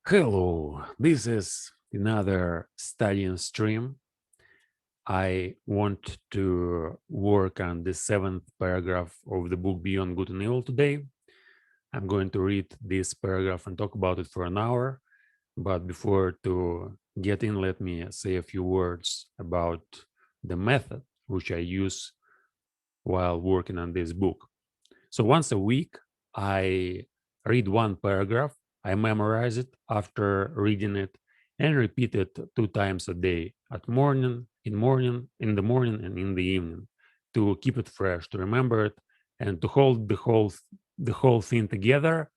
Hello, this is another studying stream. I want to work on the seventh paragraph of the book Beyond Good and Evil today. I'm going to read this paragraph and talk about it for an hour. But before to get in, let me say a few words about the method which I use while working on this book. So once a week, I read one paragraph, I memorize it after reading it, and repeat it 2 times a day in the morning, and in the evening, to keep it fresh, to remember it, and to hold the whole thing together.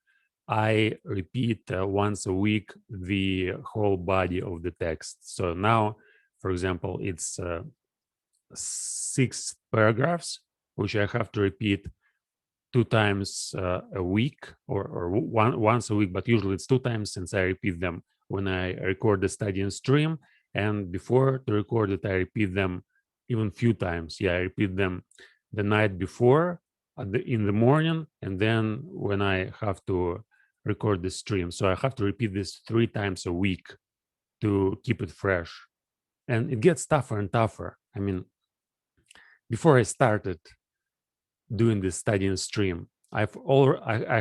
I repeat once a week the whole body of the text. So now, for example, it's 6 paragraphs, which I have to repeat 2 times a week or once a week, but usually it's 2 times since I repeat them when I record the study and stream. And before to record it, I repeat them even few times. Yeah, I repeat them the night before in the morning, and then when I have to record the stream. So I have to repeat this 3 times a week to keep it fresh. And it gets tougher and tougher. I mean, before I started doing this study and stream, I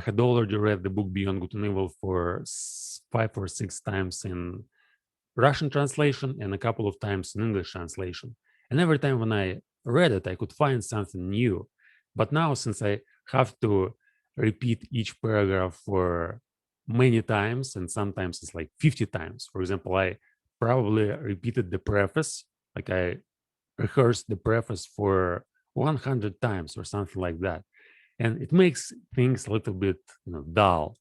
had already read the book Beyond Good and Evil for 5 or 6 times in Russian translation and a couple of times in English translation. And every time when I read it, I could find something new. But now, since I have to repeat each paragraph for many times, and sometimes it's like 50 times. For example, I probably repeated the preface, like I rehearsed the preface for 100 times or something like that. And it makes things a little bit dull.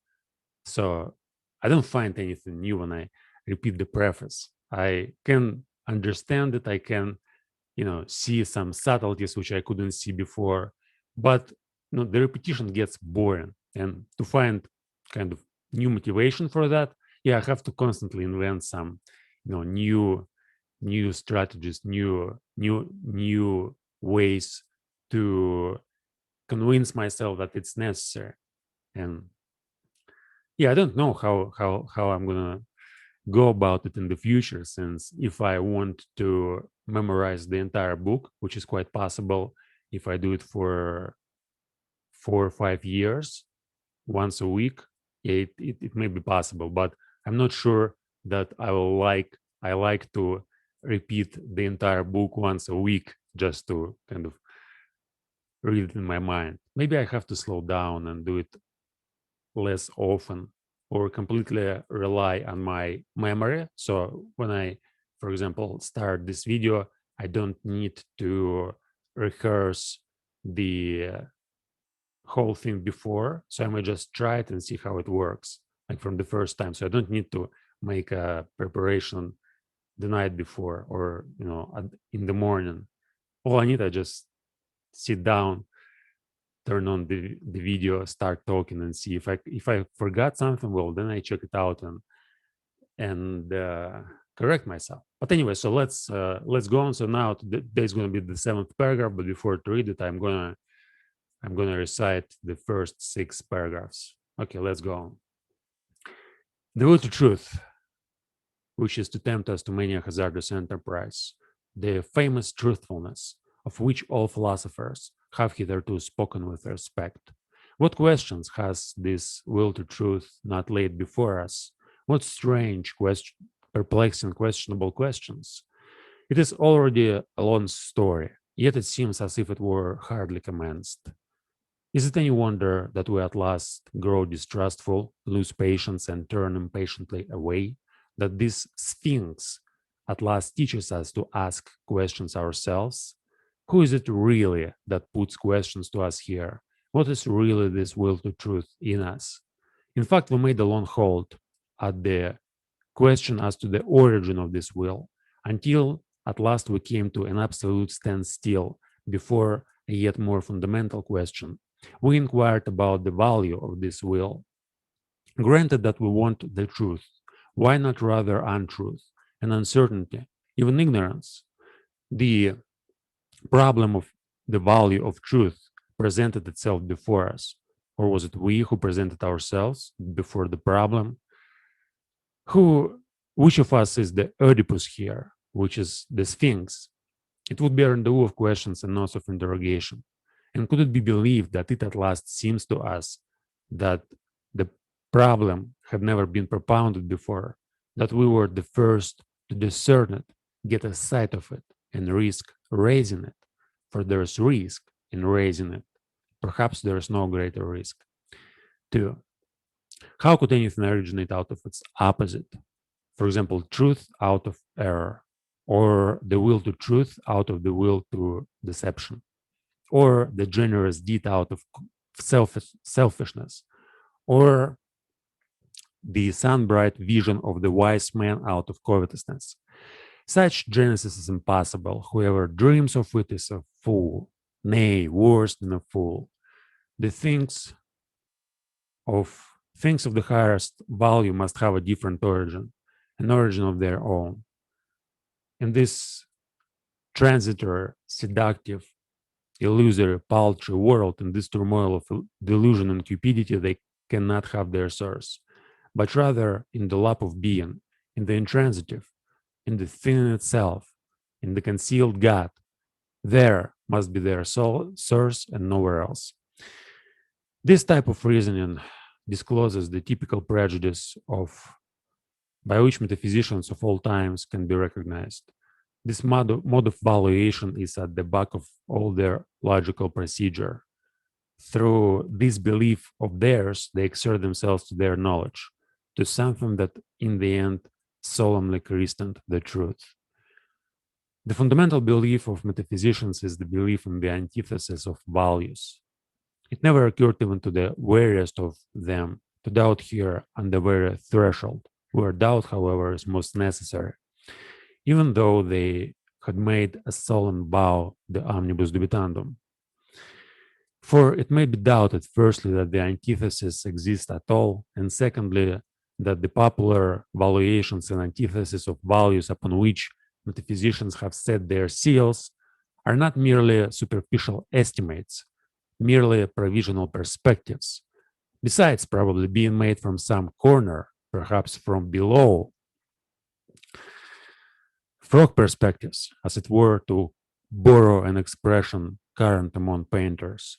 So I don't find anything new when I repeat the preface. I can understand it. I can see some subtleties which I couldn't see before, but the repetition gets boring. And to find kind of new motivation for that, yeah, I have to constantly invent some new strategies, new ways to convince myself that it's necessary. And yeah, I don't know how I'm gonna go about it in the future, since if I want to memorize the entire book, which is quite possible if I do it for 4 or 5 years once a week, yeah, it may be possible, but I'm not sure that I like to repeat the entire book once a week just to kind of read it in my mind. Maybe I have to slow down and do it less often, or completely rely on my memory. So when I, for example, start this video, I don't need to rehearse the whole thing before. So I may just try it and see how it works, like from the first time. So I don't need to make a preparation the night before or in the morning. All I need, I just sit down, turn on the video, start talking, and see if I forgot something. Well, then I check it out and correct myself. But anyway, so let's go on. So now there's going to be the seventh paragraph, but before to read it, I'm gonna recite the first 6 paragraphs. Okay, let's go on. The will to truth, which is to tempt us to many a hazardous enterprise, the famous truthfulness of which all philosophers have hitherto spoken with respect. What questions has this will to truth not laid before us? What strange, perplexing, questionable questions? It is already a long story, yet it seems as if it were hardly commenced. Is it any wonder that we at last grow distrustful, lose patience, and turn impatiently away? That this Sphinx at last teaches us to ask questions ourselves? Who is it really that puts questions to us here? What is really this will to truth in us? In fact, we made a long halt at the question as to the origin of this will, until at last we came to an absolute standstill before a yet more fundamental question. We inquired about the value of this will. Granted that we want the truth, why not rather untruth and uncertainty, even ignorance? The problem of the value of truth presented itself before us, or was it we who presented ourselves before the problem? Who, which of us is the Oedipus here, which is the Sphinx? It would be a rendezvous of questions and notes of interrogation. And could it be believed that it at last seems to us that the problem had never been propounded before, that we were the first to discern it, get a sight of it, and risk raising it? For there is risk in raising it. Perhaps there is no greater risk. 2. How could anything originate out of its opposite? For example, truth out of error, or the will to truth out of the will to deception, or the generous deed out of selfishness, or the sun-bright vision of the wise man out of covetousness. Such genesis is impossible. Whoever dreams of it is a fool, nay, worse than a fool. The things of the highest value must have a different origin, an origin of their own. In this transitory, seductive, illusory, paltry world, in this turmoil of delusion and cupidity, they cannot have their source, but rather in the lap of being, in the intransitive, in the thing in itself, in the concealed God. There must be their source and nowhere else. This type of reasoning discloses the typical prejudice by which metaphysicians of all times can be recognized. This mode of valuation is at the back of all their logical procedure. Through this belief of theirs, they exert themselves to their knowledge, to something that in the end solemnly christened the truth. The fundamental belief of metaphysicians is the belief in the antithesis of values. It never occurred even to the wariest of them to doubt here on the very threshold, where doubt, however, is most necessary, even though they had made a solemn vow, the omnibus dubitandum. For it may be doubted, firstly, that the antithesis exists at all, and secondly, that the popular valuations and antithesis of values upon which metaphysicians have set their seals are not merely superficial estimates, merely provisional perspectives, besides probably being made from some corner, perhaps from below, frog perspectives, as it were, to borrow an expression current among painters.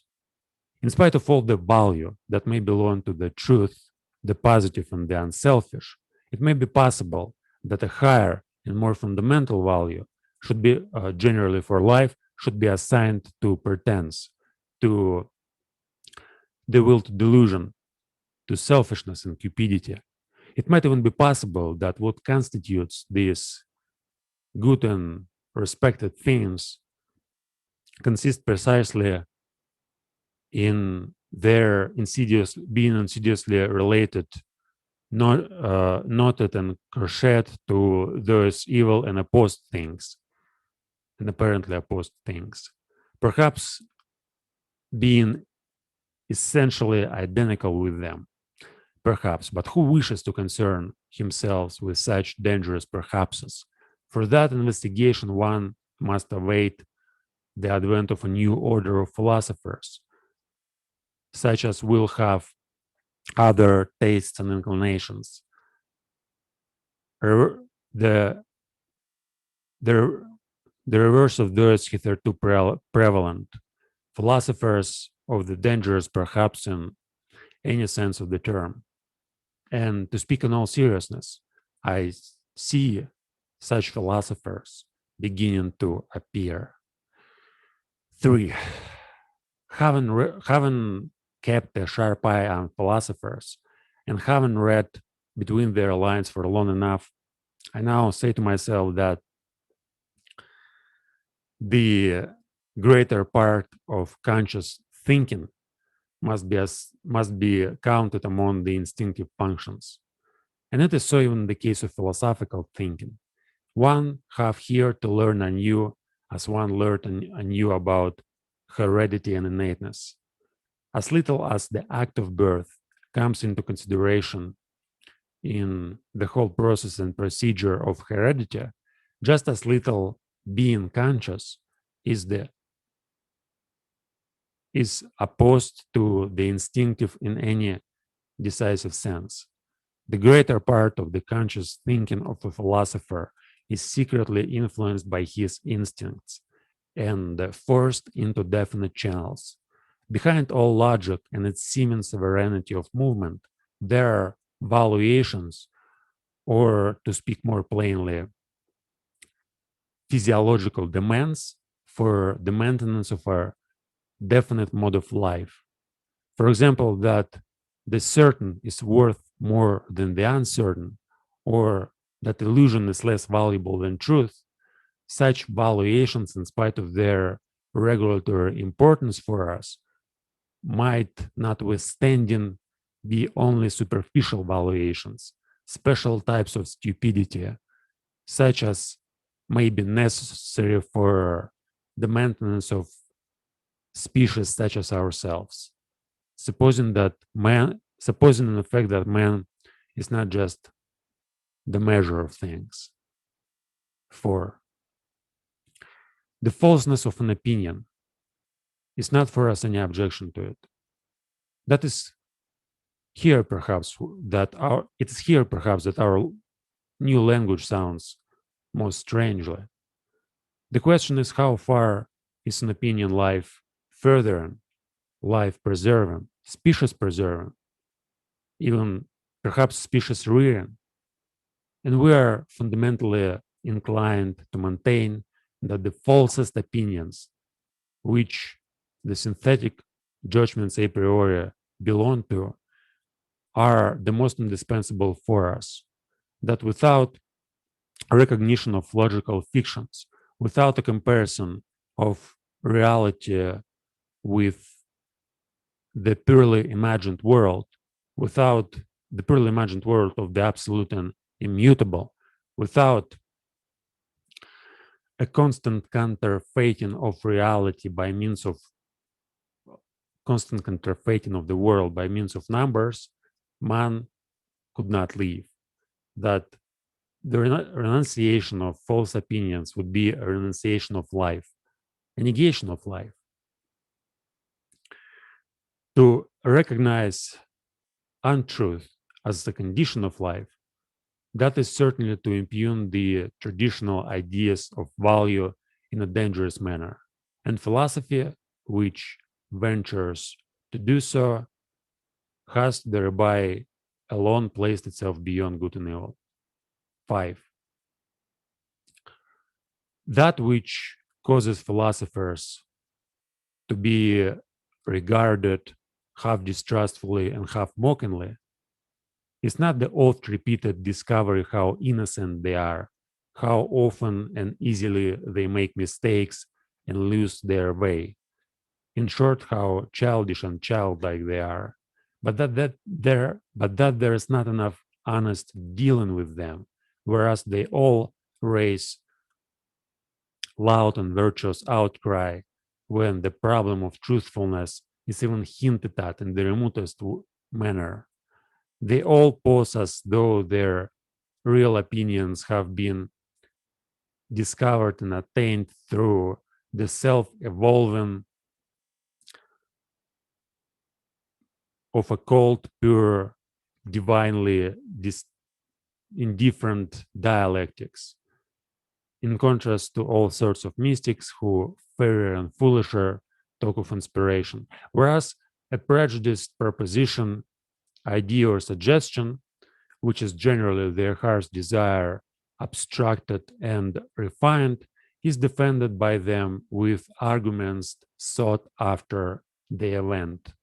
In spite of all the value that may belong to the truth, the positive and the unselfish, it may be possible that a higher and more fundamental value should be generally for life should be assigned to pretense, to the will to delusion, to selfishness and cupidity. It might even be possible that what constitutes these good and respected things consist precisely in their being insidiously related, knotted and crocheted to those evil and opposed things, and apparently opposed things, perhaps being essentially identical with them, perhaps, but who wishes to concern himself with such dangerous perhapses? For that investigation, one must await the advent of a new order of philosophers, such as will have other tastes and inclinations. The, the, the reverse of those hitherto prevalent, philosophers of the dangerous, perhaps in any sense of the term. And to speak in all seriousness, I see such philosophers beginning to appear. 3. Having kept a sharp eye on philosophers and having read between their lines for long enough, I now say to myself that the greater part of conscious thinking must be counted among the instinctive functions. And it is so even in the case of philosophical thinking. One have here to learn anew as one learned anew about heredity and innateness. As little as the act of birth comes into consideration in the whole process and procedure of heredity, just as little being conscious is opposed to the instinctive in any decisive sense. The greater part of the conscious thinking of a philosopher is secretly influenced by his instincts and forced into definite channels. Behind all logic and its seeming sovereignty of movement, there are valuations, or to speak more plainly, physiological demands for the maintenance of a definite mode of life. For example, that the certain is worth more than the uncertain, or that illusion is less valuable than truth. Such valuations, in spite of their regulatory importance for us, might, notwithstanding, be only superficial valuations, special types of stupidity, such as may be necessary for the maintenance of species such as ourselves. Supposing in effect that man is not just the measure of things. 4. The falseness of an opinion is not for us any objection to it. That is here perhaps that our it's here perhaps that our new language sounds most strangely. The question is how far is an opinion life furthering, life preserving, species preserving, even perhaps species rearing. And we are fundamentally inclined to maintain that the falsest opinions, which the synthetic judgments a priori belong to, are the most indispensable for us. That without a recognition of logical fictions, without a comparison of reality with the purely imagined world, without the purely imagined world of the absolute and immutable, without a constant counterfeiting of reality by means of constant counterfeiting of the world by means of numbers, man could not live. That the renunciation of false opinions would be a renunciation of life, a negation of life. To recognize untruth as the condition of life, that is certainly to impugn the traditional ideas of value in a dangerous manner. And philosophy, which ventures to do so, has thereby alone placed itself beyond good and evil. 5. That which causes philosophers to be regarded half distrustfully and half mockingly is not the oft repeated discovery how innocent they are, how often and easily they make mistakes and lose their way. In short, how childish and childlike they are. But that there is not enough honest dealing with them, whereas they all raise loud and virtuous outcry when the problem of truthfulness is even hinted at in the remotest manner. They all pose as though their real opinions have been discovered and attained through the self-evolving of a cold, pure, divinely indifferent dialectics, in contrast to all sorts of mystics who, fairer and foolisher, talk of inspiration. Whereas a prejudiced proposition, idea, or suggestion, which is generally their heart's desire, abstracted and refined, is defended by them with arguments sought after the event.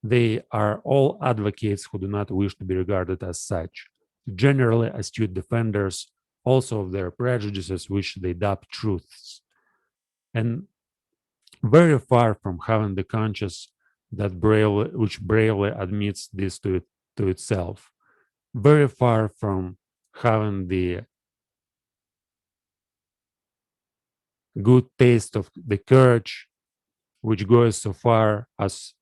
They are all advocates who do not wish to be regarded as such, generally astute defenders also of their prejudices, which they dub truths, and very far from having the conscience which bravely admits this to itself, very far from having the good taste of the courage which goes so far as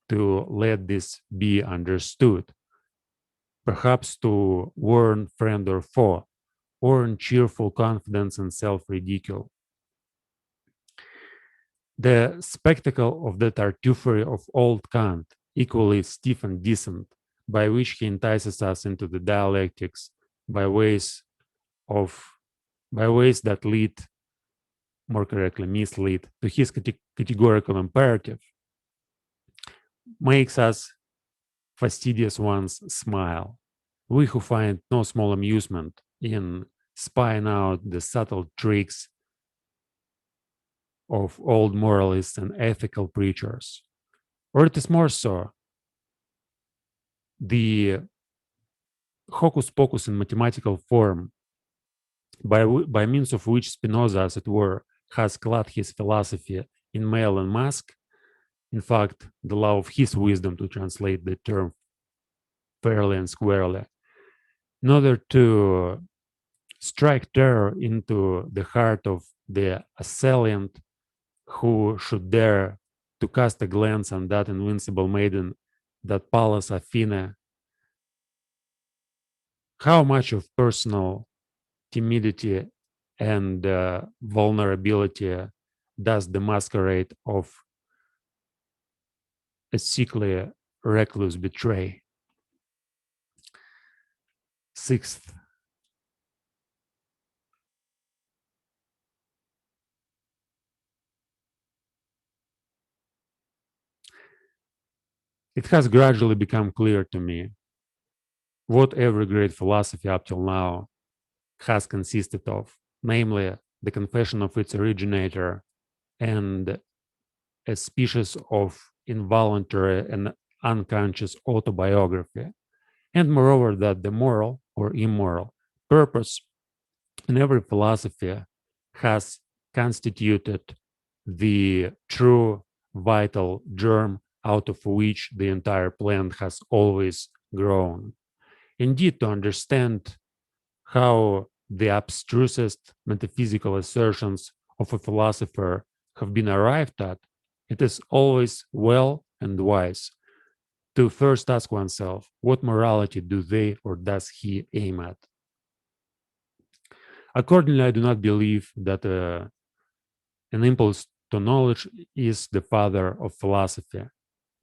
to let this be understood, perhaps to warn friend or foe, or in cheerful confidence and self-ridicule. The spectacle of the tartuffery of old Kant, equally stiff and decent, by which he entices us into the dialectics by ways of by ways that lead, more correctly, mislead to his categorical imperative, makes us fastidious ones smile. We who find no small amusement in spying out the subtle tricks of old moralists and ethical preachers. Or it is more so, the hocus pocus in mathematical form by means of which Spinoza, as it were, has clad his philosophy in mail and mask, in fact, the law of his wisdom, to translate the term fairly and squarely, in order to strike terror into the heart of the assailant who should dare to cast a glance on that invincible maiden, that Pallas Athena. How much of personal timidity and vulnerability does the masquerade of a sickly recluse betray? Sixth, it has gradually become clear to me what every great philosophy up till now has consisted of, namely the confession of its originator and a species of involuntary and unconscious autobiography, and moreover, that the moral or immoral purpose in every philosophy has constituted the true vital germ out of which the entire plant has always grown. Indeed, to understand how the abstrusest metaphysical assertions of a philosopher have been arrived at, it is always well and wise to first ask oneself, what morality do they or does he aim at? Accordingly, I do not believe that an impulse to knowledge is the father of philosophy,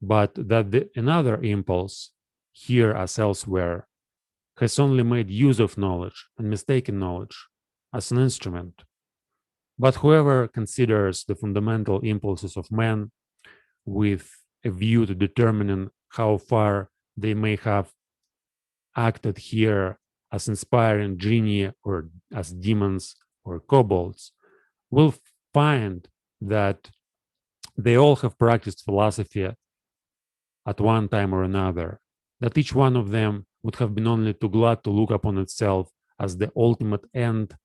but that another impulse, here as elsewhere, has only made use of knowledge and mistaken knowledge as an instrument. But whoever considers the fundamental impulses of man with a view to determining how far they may have acted here as inspiring genii or as demons or kobolds will find that they all have practiced philosophy at one time or another, that each one of them would have been only too glad to look upon itself as the ultimate end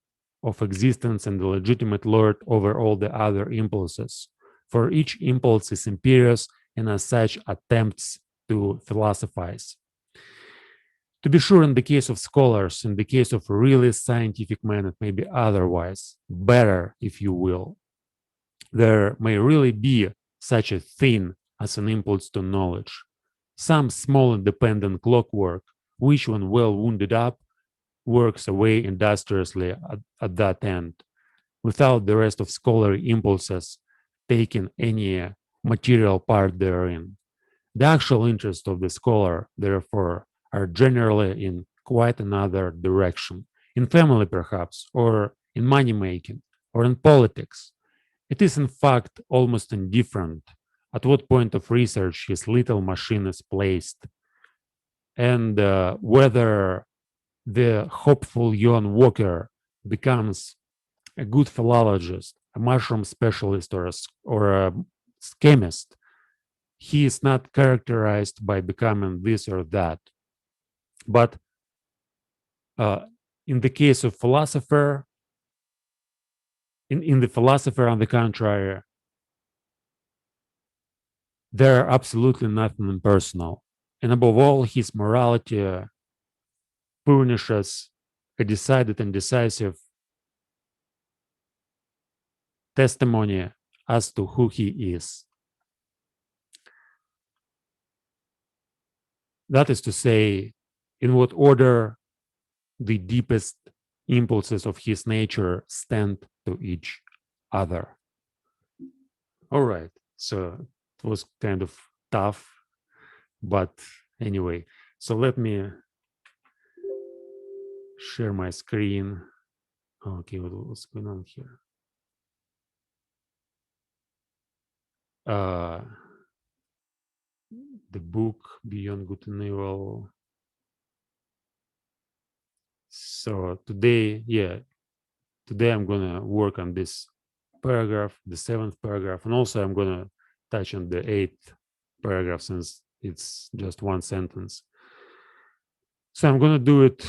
of existence and the legitimate lord over all the other impulses. For each impulse is imperious and as such attempts to philosophize. To be sure, in the case of scholars, in the case of really scientific men, it may be otherwise, better, if you will. There may really be such a thing as an impulse to knowledge, some small independent clockwork, which, when well wounded up, works away industriously at that end, without the rest of scholarly impulses taking any material part therein. The actual interests of the scholar, therefore, are generally in quite another direction, in family perhaps, or in money making, or in politics. It is in fact almost indifferent at what point of research his little machine is placed, and whether the hopeful young Walker becomes a good philologist, a mushroom specialist, or a chemist. He is not characterized by becoming this or that. But uh, in the case of philosopher, in the philosopher, on the contrary, they're absolutely nothing impersonal. And above all, his morality furnishes a decided and decisive testimony as to who he is. That is to say, in what order the deepest impulses of his nature stand to each other. All right. So it was kind of tough, but anyway. So let me share my screen. Okay, what's going on here? The book Beyond Good and Evil. So today I'm gonna work on this paragraph, the 7th paragraph, and also I'm gonna touch on the 8th paragraph since it's just one sentence. So I'm gonna do it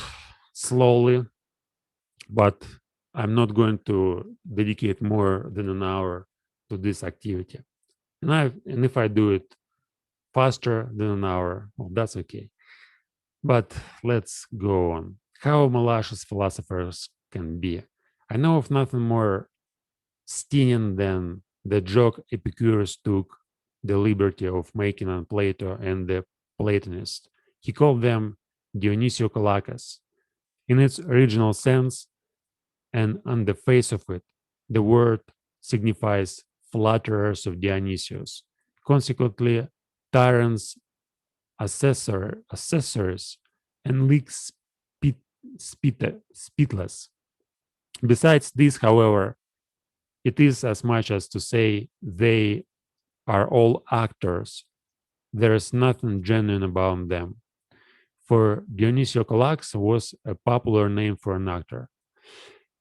slowly, but I'm not going to dedicate more than an hour to this activity. And if I do it faster than an hour, well, that's okay. But let's go on. How malicious philosophers can be. I know of nothing more stinging than the joke Epicurus took the liberty of making on Plato and the Platonists. He called them Dionysiokolakas. In its original sense, and on the face of it, the word signifies flatterers of Dionysius. Consequently, tyrants, assessors, and leaks spitless. Besides this, however, it is as much as to say they are all actors. There is nothing genuine about them. For Dionysio Calax was a popular name for an actor.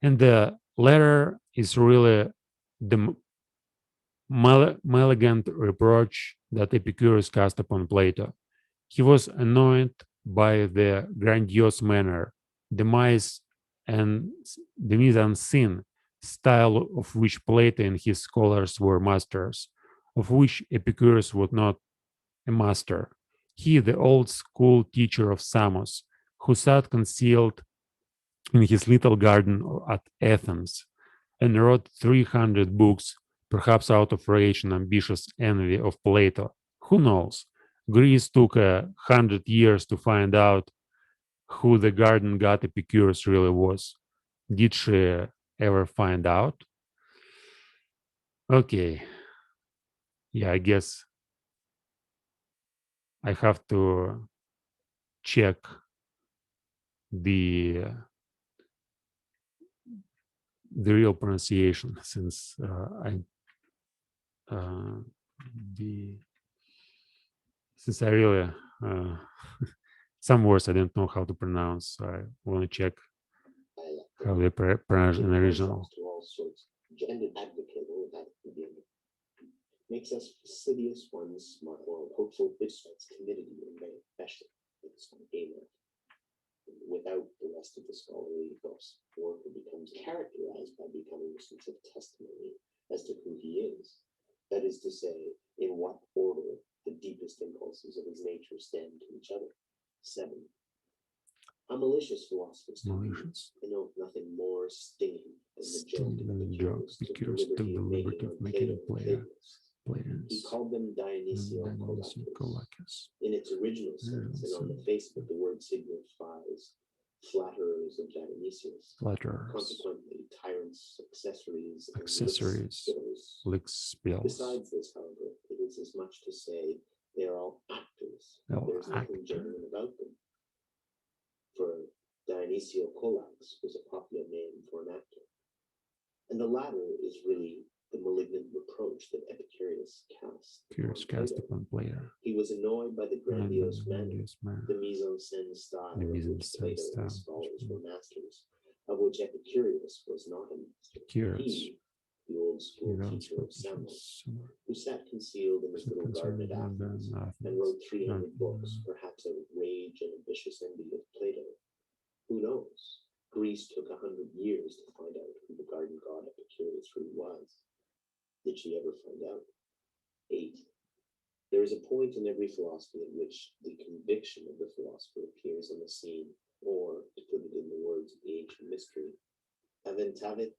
And the latter is really the malignant reproach that Epicurus cast upon Plato. He was annoyed by the grandiose manner, the mise and the mise en scene style of which Plato and his scholars were masters, of which Epicurus was not a master. He, the old school teacher of Samos, who sat concealed in his little garden at Athens and wrote 300 books, perhaps out of rage and ambitious envy of Plato. Who knows? Greece took 100 years to find out who the garden god Epicurus really was. Did she ever find out? Okay, yeah, I guess I have to check the real pronunciation since uh, the since I really some words I didn't know how to pronounce. So I want to check how they pronounce in the original. Makes us fastidious ones, smart or hopeful bitchfights timidity and manifestation. It's not gamer. Without the rest of the scholarly ethos, worker becomes characterized by becoming a sort of testimony as to who he is. That is to say, in what order the deepest impulses of his nature stand to each other. 7. A malicious philosopher know nothing more stinging than the joke Epicurus took the liberty of making a player. He called them Dionysiokolakas. In its original sense, and on the face of it, the word signifies flatterers of Dionysius. Consequently, tyrants, accessories, lickspittles. Besides this, however, it is as much to say they are all actors. There is nothing genuine about them. For Dionysiokolakas was a popular name for an actor. And the latter is really the malignant reproach that Epicurus cast upon Plato. He was annoyed by the grandiose manner, the mise en scène style of which Plato and his scholars were masters, of which Epicurus was not a master. He, the old school teacher of Samos, who sat concealed in his little garden at Athens and wrote 300 books, perhaps out of rage and ambitious envy of Plato. Who knows? Greece took 100 years to find out who the garden god Epicurus really was. Did she ever find out? 8. There is a point in every philosophy at which the conviction of the philosopher appears on the scene, or, to put it in the words of the ancient mystery, aventavit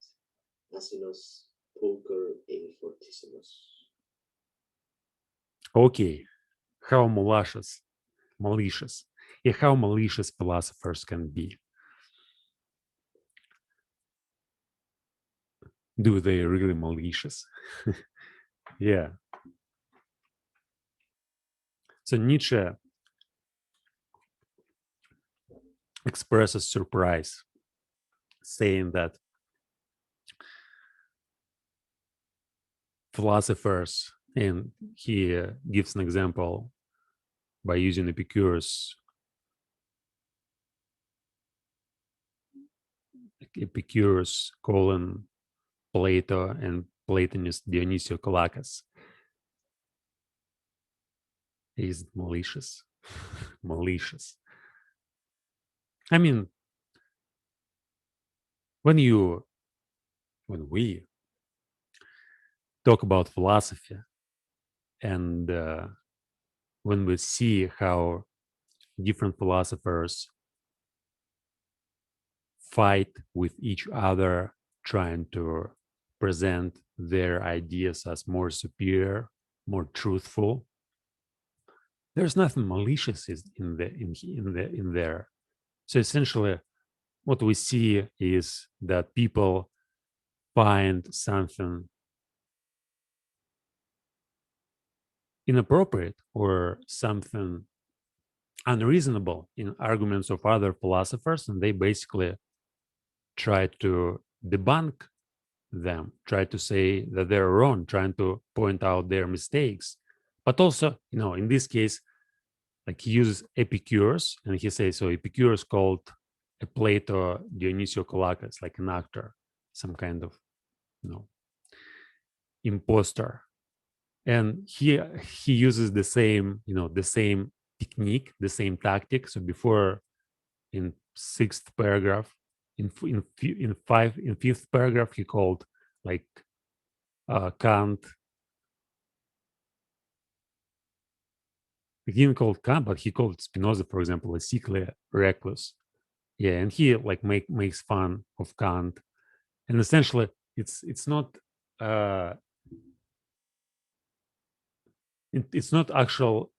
asinos pulcher e fortissimus. Okay, how malicious, and how malicious philosophers can be. Do they really malicious? Yeah. So Nietzsche expresses surprise, saying that philosophers, and he gives an example by using Epicurus calling Plato and Platonist Dionysio Colacus is malicious. Malicious. I mean, when we talk about philosophy, and when we see how different philosophers fight with each other, trying to present their ideas as more superior, more truthful, there's nothing malicious in there. So essentially, what we see is that people find something inappropriate or something unreasonable in arguments of other philosophers, and they basically try to debunk them, try to say that they're wrong, trying to point out their mistakes. But also, in this case, like he uses Epicurus, and he says, so Epicurus called a Plato Dionysio Colacus, like an actor, some kind of, imposter. And he uses the same, the same technique, the same tactic. So before, in sixth paragraph, in fifth paragraph, he called like Kant. He didn't call Kant, but he called Spinoza, for example, a sickly recluse. Yeah, and he like makes fun of Kant, and essentially, it's not it's not actual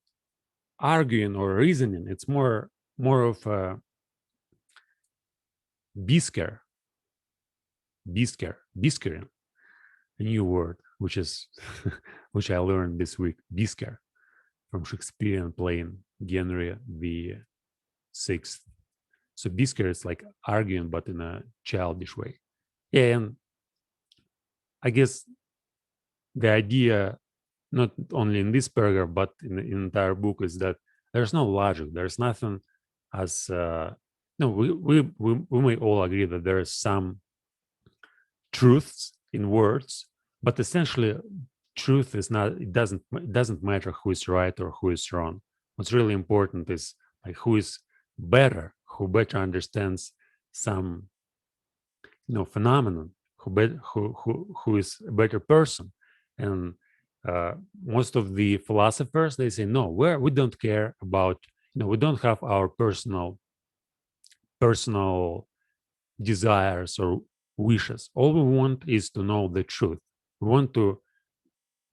arguing or reasoning. It's more of a biskering, a new word, which is which I learned this week, bisker, from Shakespearean play Henry VI. So bisker is like arguing, but in a childish way. Yeah, and I guess the idea, not only in this paragraph, but in the entire book, is that there's no logic. There's nothing as no. We may all agree that there is some truths in words, but essentially, truth is not. It doesn't matter who is right or who is wrong. What's really important is like who is better, who better understands some phenomenon, who is a better person. And most of the philosophers, they say no, we don't care about, we don't have our personal desires or wishes. All we want is to know the truth. We want to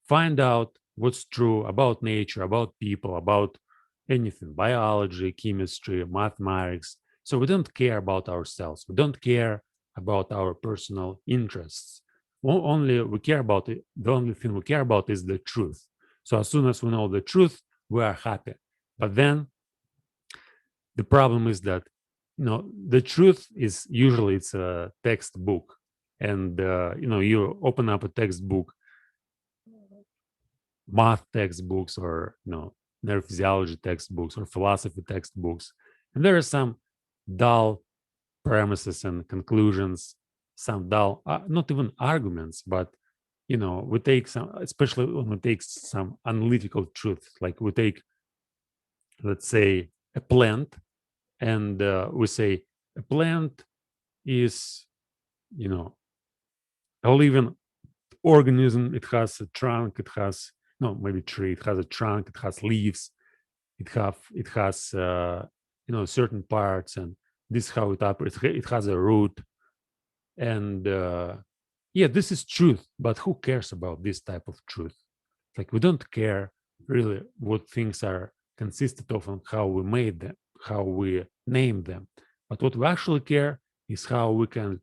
find out what's true about nature, about people, about anything, biology, chemistry, mathematics. So we don't care about ourselves. We don't care about our personal interests. Only we care about it. The only thing we care about is the truth. So as soon as we know the truth, we are happy. But then the problem is that the truth is usually it's a textbook, and you open up a textbook, math textbooks, or neurophysiology textbooks or philosophy textbooks, and there are some dull premises and conclusions, some dull not even arguments, but we take some, especially when we take some analytical truth, like we take, let's say, a plant, and we say a plant is a living organism. It has a trunk, it has maybe tree, it has a trunk, it has leaves, it has certain parts, and this is how it operates. It has a root, and yeah, this is truth. But who cares about this type of truth? Like, we don't care really what things are consisted of and how we made them, how we name them. But what we actually care is how we can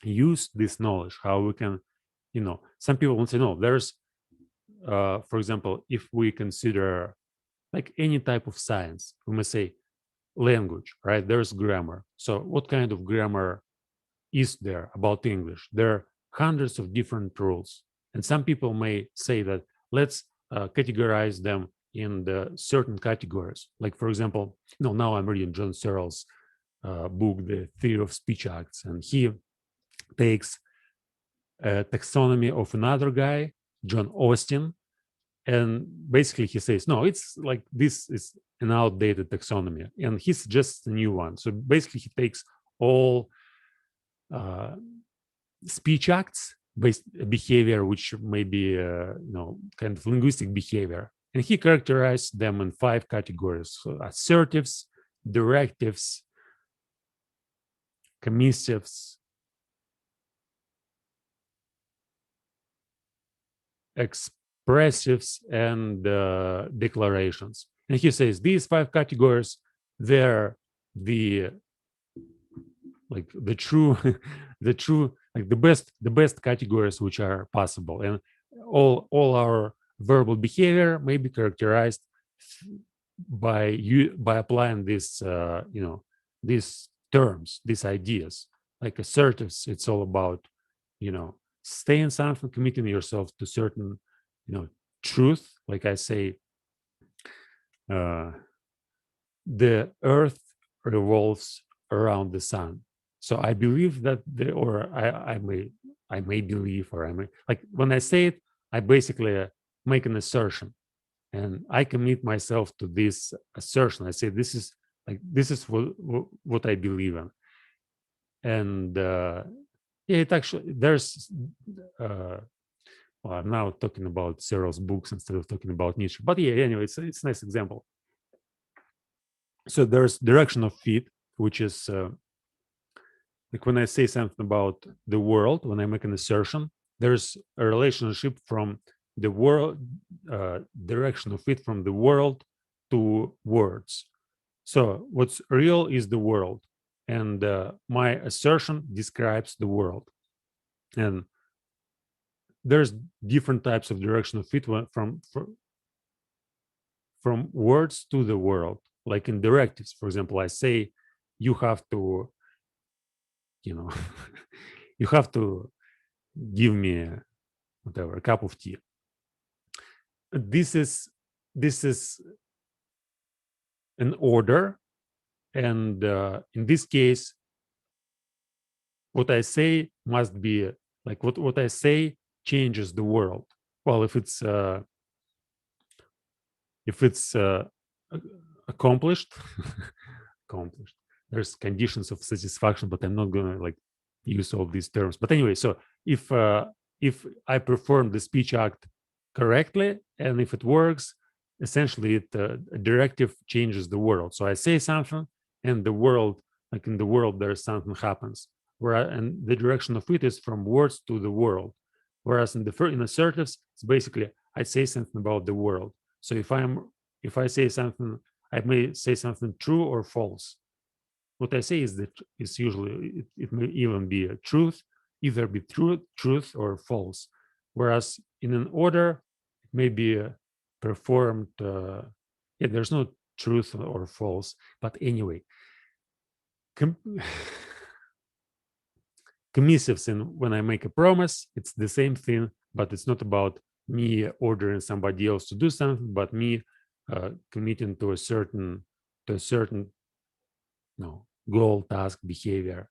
use this knowledge, how we can, some people will say, no, there's, for example, if we consider like any type of science, we may say language, right? There's grammar. So what kind of grammar is there about English? There are hundreds of different rules. And some people may say that let's categorize them in the certain categories. Like, for example, now I'm reading John Searle's book, The Theory of Speech Acts, and he takes a taxonomy of another guy, John Austin, and basically he says, no, it's like this is an outdated taxonomy, and he suggests a new one. So basically he takes all speech acts based behavior, which may be kind of linguistic behavior, and he characterized them in 5 categories: so assertives, directives, commissives, expressives, and declarations. And he says these 5 categories, they're the true like the best categories which are possible, and all our verbal behavior may be characterized by applying this these terms, these ideas. Like assertives, it's all about staying something, committing yourself to certain truth. Like I say, the earth revolves around the sun. So I believe that I may believe, or I may, like, when I say it, I basically make an assertion, and I commit myself to this assertion. I say this is what I believe in. And it actually, there's well, I'm now talking about Searle's books instead of talking about Nietzsche, but yeah, anyway, it's a nice example. So there's direction of feet, which is like when I say something about the world, when I make an assertion, there's a relationship from the world, direction of feet from the world to words. So what's real is the world, and my assertion describes the world. And there's different types of direction of feet from words to the world. Like in directives, for example, I say you have to, you have to give me whatever, a cup of tea. This is an order, and in this case, what I say must be like what I say changes the world. Well, if it's accomplished, accomplished. There's conditions of satisfaction, but I'm not gonna like use all these terms. But anyway, so if I perform the speech act correctly, and if it works, essentially a directive changes the world. So I say something, and the world, like in the world, there's something happens. And the direction of it is from words to the world. Whereas in assertives, it's basically I say something about the world. So if I say something, I may say something true or false. What I say is that it's usually it may even be a truth, either be truth or false. Whereas in an order, it may be performed. Yeah, there's no truth or false. But anyway, commissives, and when I make a promise, it's the same thing, but it's not about me ordering somebody else to do something, but me committing to a certain goal, task, behavior.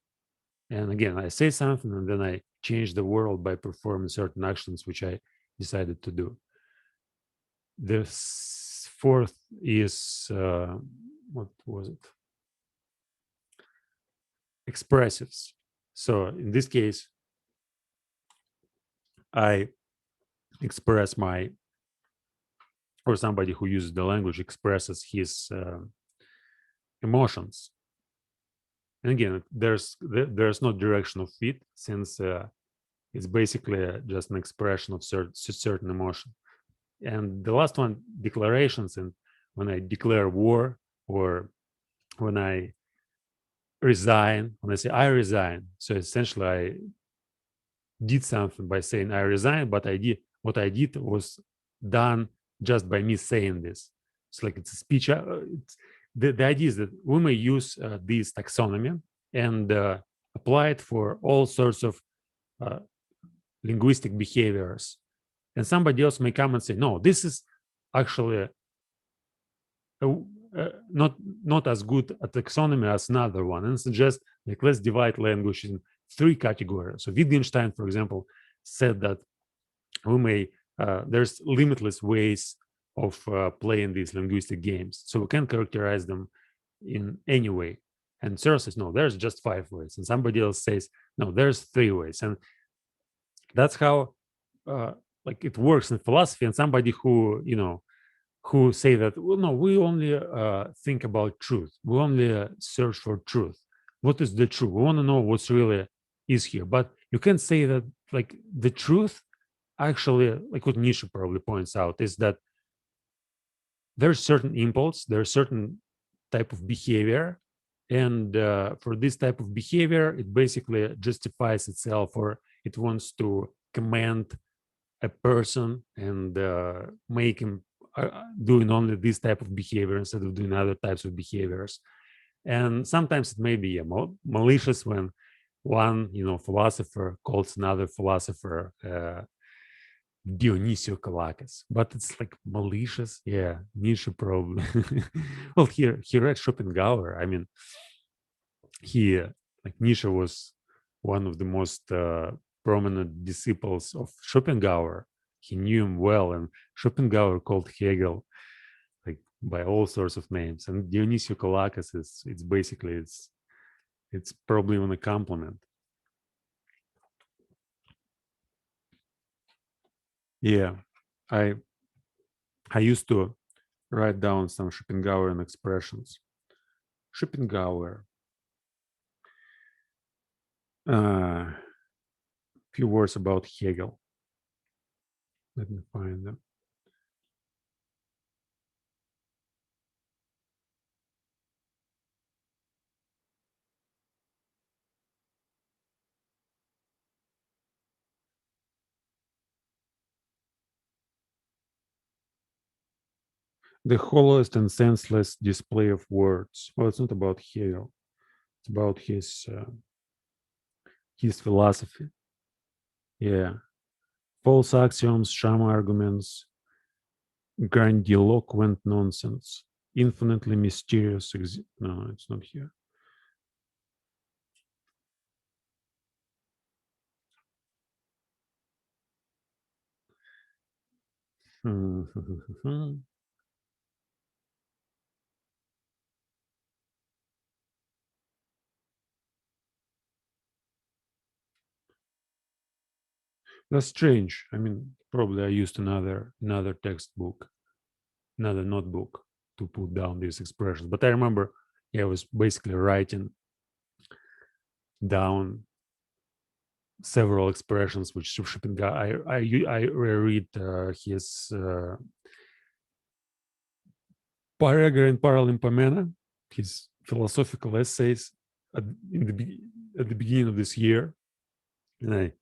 And again, I say something, and then I change the world by performing certain actions which I decided to do. The 4th is what was it? Expressives. So in this case, I express or somebody who uses the language expresses his emotions. And again, there's no direction of feet, since it's basically just an expression of certain emotion. And the last one, declarations, and when I declare war, or when I resign, when I say I resign, so essentially I did something by saying I resign, but what I did was done just by me saying this. It's like it's a speech. the idea is that we may use this taxonomy and apply it for all sorts of linguistic behaviors. And somebody else may come and say, no, this is actually not as good a taxonomy as another one, and suggest like let's divide language in 3 categories. So Wittgenstein, for example, said that we may there's limitless ways of playing these linguistic games, so we can characterize them in any way. And Searle says, no, there's just 5 ways, and somebody else says, no, there's 3 ways, and that's how like it works in philosophy. And somebody who who say that, well, no, we only think about truth, we only search for truth. What is the truth? We want to know what's really is here. But you can say that like the truth actually, like what Nietzsche probably points out, is that there's certain impulse, there's certain type of behavior, and for this type of behavior it basically justifies itself, or it wants to command a person and make him doing only this type of behavior instead of doing other types of behaviors. And sometimes it may be malicious when one philosopher calls another philosopher Dionysio Kalakis, but it's like malicious. Yeah, Nietzsche probably. Well, he read Schopenhauer. I mean, like Nietzsche was one of the most prominent disciples of Schopenhauer. He knew him well, and Schopenhauer called Hegel like by all sorts of names. And Dionysio Kalakis it's basically it's probably even a compliment. Yeah, I used to write down some Schopenhauerian expressions. Schopenhauer. Few words about Hegel. Let me find them. The hollowest and senseless display of words. Well, it's not about Hegel. It's about his philosophy. Yeah. False axioms, sham arguments, grandiloquent nonsense, infinitely mysterious. No, it's not here. That's strange. I mean, probably I used another textbook, another notebook to put down these expressions. But I remember, I was basically writing down several expressions which Schopenhauer. I reread his Parega and Paralimpomena, his philosophical essays at the beginning of this year, and I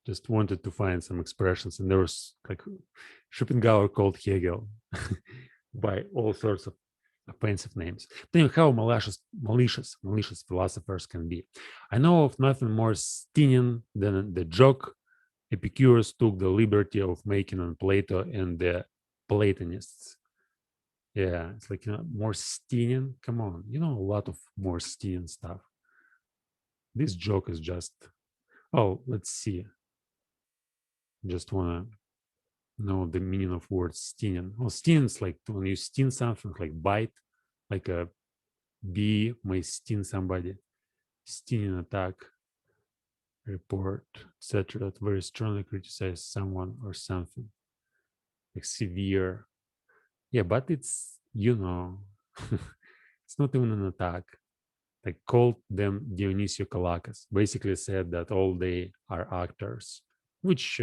just wanted to find some expressions, and there was like Schopenhauer called Hegel by all sorts of offensive names. Then you how malicious philosophers can be. I know of nothing more stinging than the joke Epicurus took the liberty of making on Plato and the Platonists. Yeah, it's like more stinging. Come on, a lot of more stinging stuff. This joke is just. Oh, let's see. Just wanna know the meaning of word stinging. Well, sting is like when you sting something, like bite, like a bee may sting somebody. Stinging attack, report, etc. That very strongly criticize someone or something. Like severe. Yeah, but it's it's not even an attack. Like called them Dionysio Kalakis. Basically said that all they are actors, which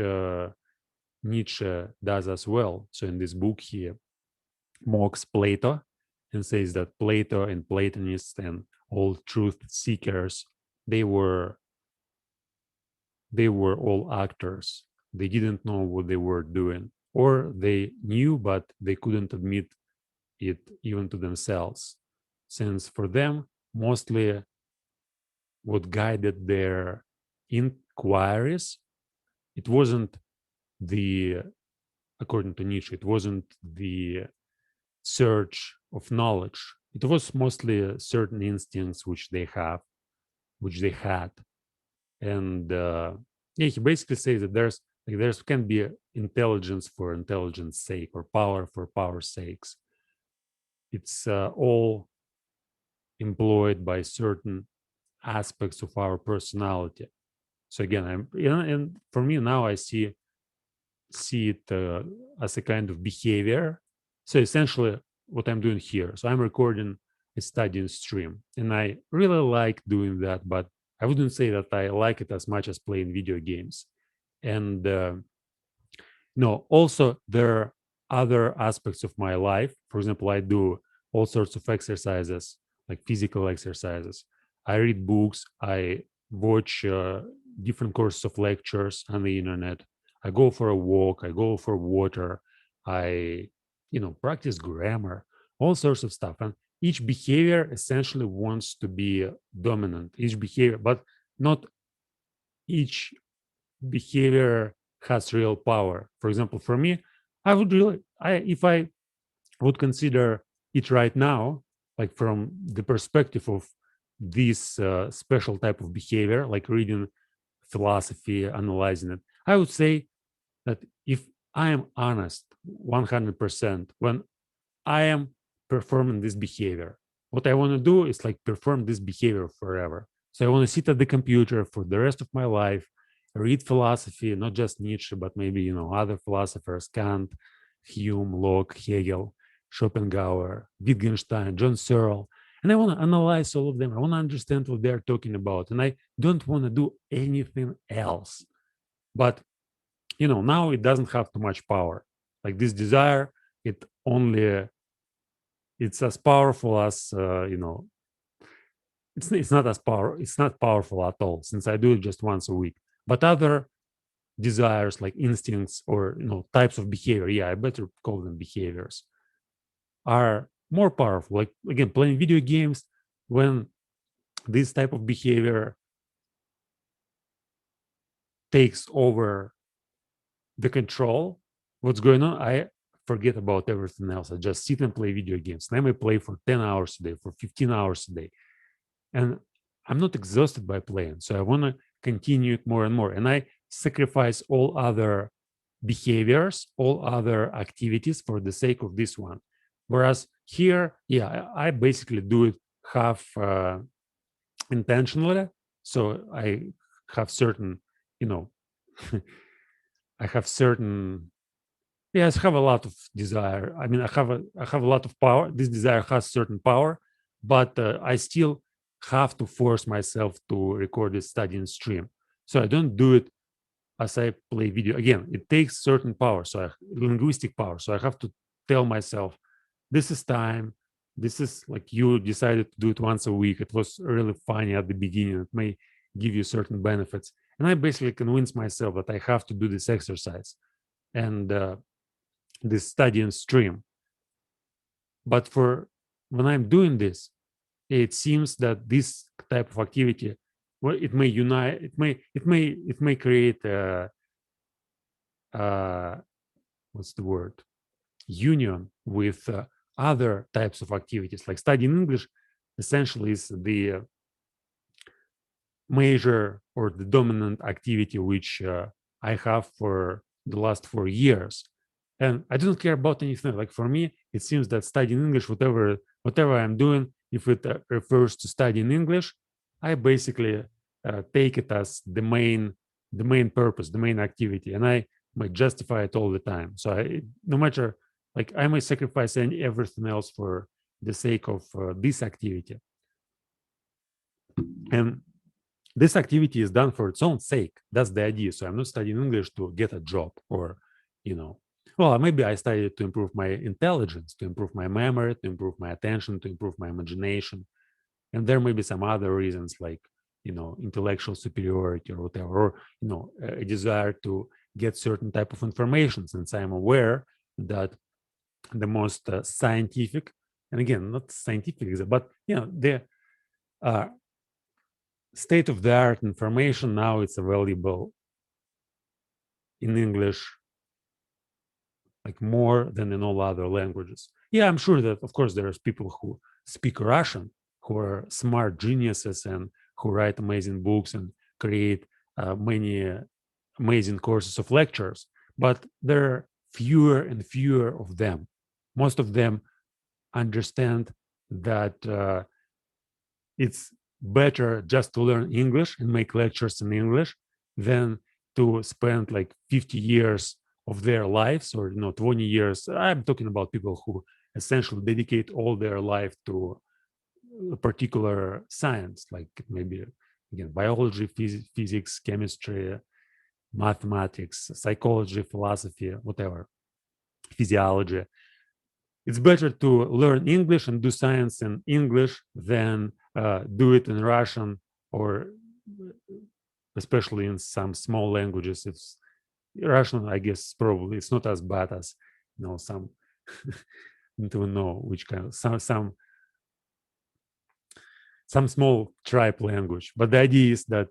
Nietzsche does as well. So in this book he mocks Plato and says that Plato and Platonists and all truth seekers, they were all actors. They didn't know what they were doing, or they knew but they couldn't admit it even to themselves. since for them, mostly what guided their inquiries, it wasn't the, according to Nietzsche, it wasn't the search of knowledge. It was mostly certain instincts which they had, and yeah, he basically says that there's can be intelligence for intelligence sake or power for power's sakes. It's all employed by certain aspects of our personality. So again, and for me now I see it as a kind of behavior. So essentially, what I'm doing here, so I'm recording a studying stream, and I really like doing that, but I wouldn't say that I like it as much as playing video games. And no, also there are other aspects of my life. For example, I do all sorts of exercises, like physical exercises. I read books. I watch different courses of lectures on the internet. I go for a walk. I go for water. I, practice grammar, all sorts of stuff. And each behavior essentially wants to be dominant. Each behavior, but not each behavior has real power. For example, for me, if I would consider it right now, like from the perspective of this special type of behavior, like reading philosophy, analyzing it, I would say that if I am honest 100%, when I am performing this behavior, what I want to do is like perform this behavior forever. So I want to sit at the computer for the rest of my life, read philosophy, not just Nietzsche, but maybe, other philosophers, Kant, Hume, Locke, Hegel, Schopenhauer, Wittgenstein, John Searle. And I want to analyze all of them. I want to understand what they're talking about. And I don't want to do anything else. But, now it doesn't have too much power. Like this desire, it's as powerful as, it's not powerful at all, since I do it just once a week. But other desires like instincts or types of behavior, yeah, I better call them behaviors, are more powerful. Like again, playing video games, when this type of behavior takes over the control, what's going on, I forget about everything else. I just sit and play video games. And I may play for 10 hours a day, for 15 hours a day, and I'm not exhausted by playing, so I want to continue it more and more, and I sacrifice all other behaviors, all other activities for the sake of this one. Whereas here, yeah, I basically do it half intentionally. So I have certain, I have certain, yes, I have a lot of desire. I mean, I have a lot of power. This desire has certain power, but I still have to force myself to record this studying stream. So I don't do it as I play video. Again, it takes certain power, linguistic power. So I have to tell myself, this is time. This is like you decided to do it once a week. It was really funny at the beginning. It may give you certain benefits. And I basically convince myself that I have to do this exercise and this studying stream. But for when I'm doing this, it seems that this type of activity, well, it may unite, it may create what's the word, union with other types of activities. Like studying English essentially is the major or the dominant activity which I have for the last 4 years, and I don't care about anything. Like for me, it seems that studying English, whatever I'm doing, if it refers to studying English, I basically take it as the main purpose, the main activity, and I might justify it all the time. So no matter, like I might sacrifice everything else for the sake of this activity, and this activity is done for its own sake. That's the idea. So I'm not studying English to get a job or, well, maybe I studied to improve my intelligence, to improve my memory, to improve my attention, to improve my imagination. And there may be some other reasons like, intellectual superiority or whatever, or, a desire to get certain type of information, since I'm aware that the most scientific and again, not scientific, but the state of the art information now it's available in English like more than in all other languages. Yeah, I'm sure that of course there's people who speak Russian who are smart geniuses and who write amazing books and create many amazing courses of lectures, but there are fewer and fewer of them. Most of them understand that it's better just to learn English and make lectures in English than to spend like 50 years of their lives or 20 years. I'm talking about people who essentially dedicate all their life to a particular science, like maybe again biology, physics, chemistry, mathematics, psychology, philosophy, whatever, physiology. It's better to learn English and do science in English than do it in Russian, or especially in some small languages. It's Russian, I guess, probably it's not as bad as some. Don't know which kind of some small tribe language. But the idea is that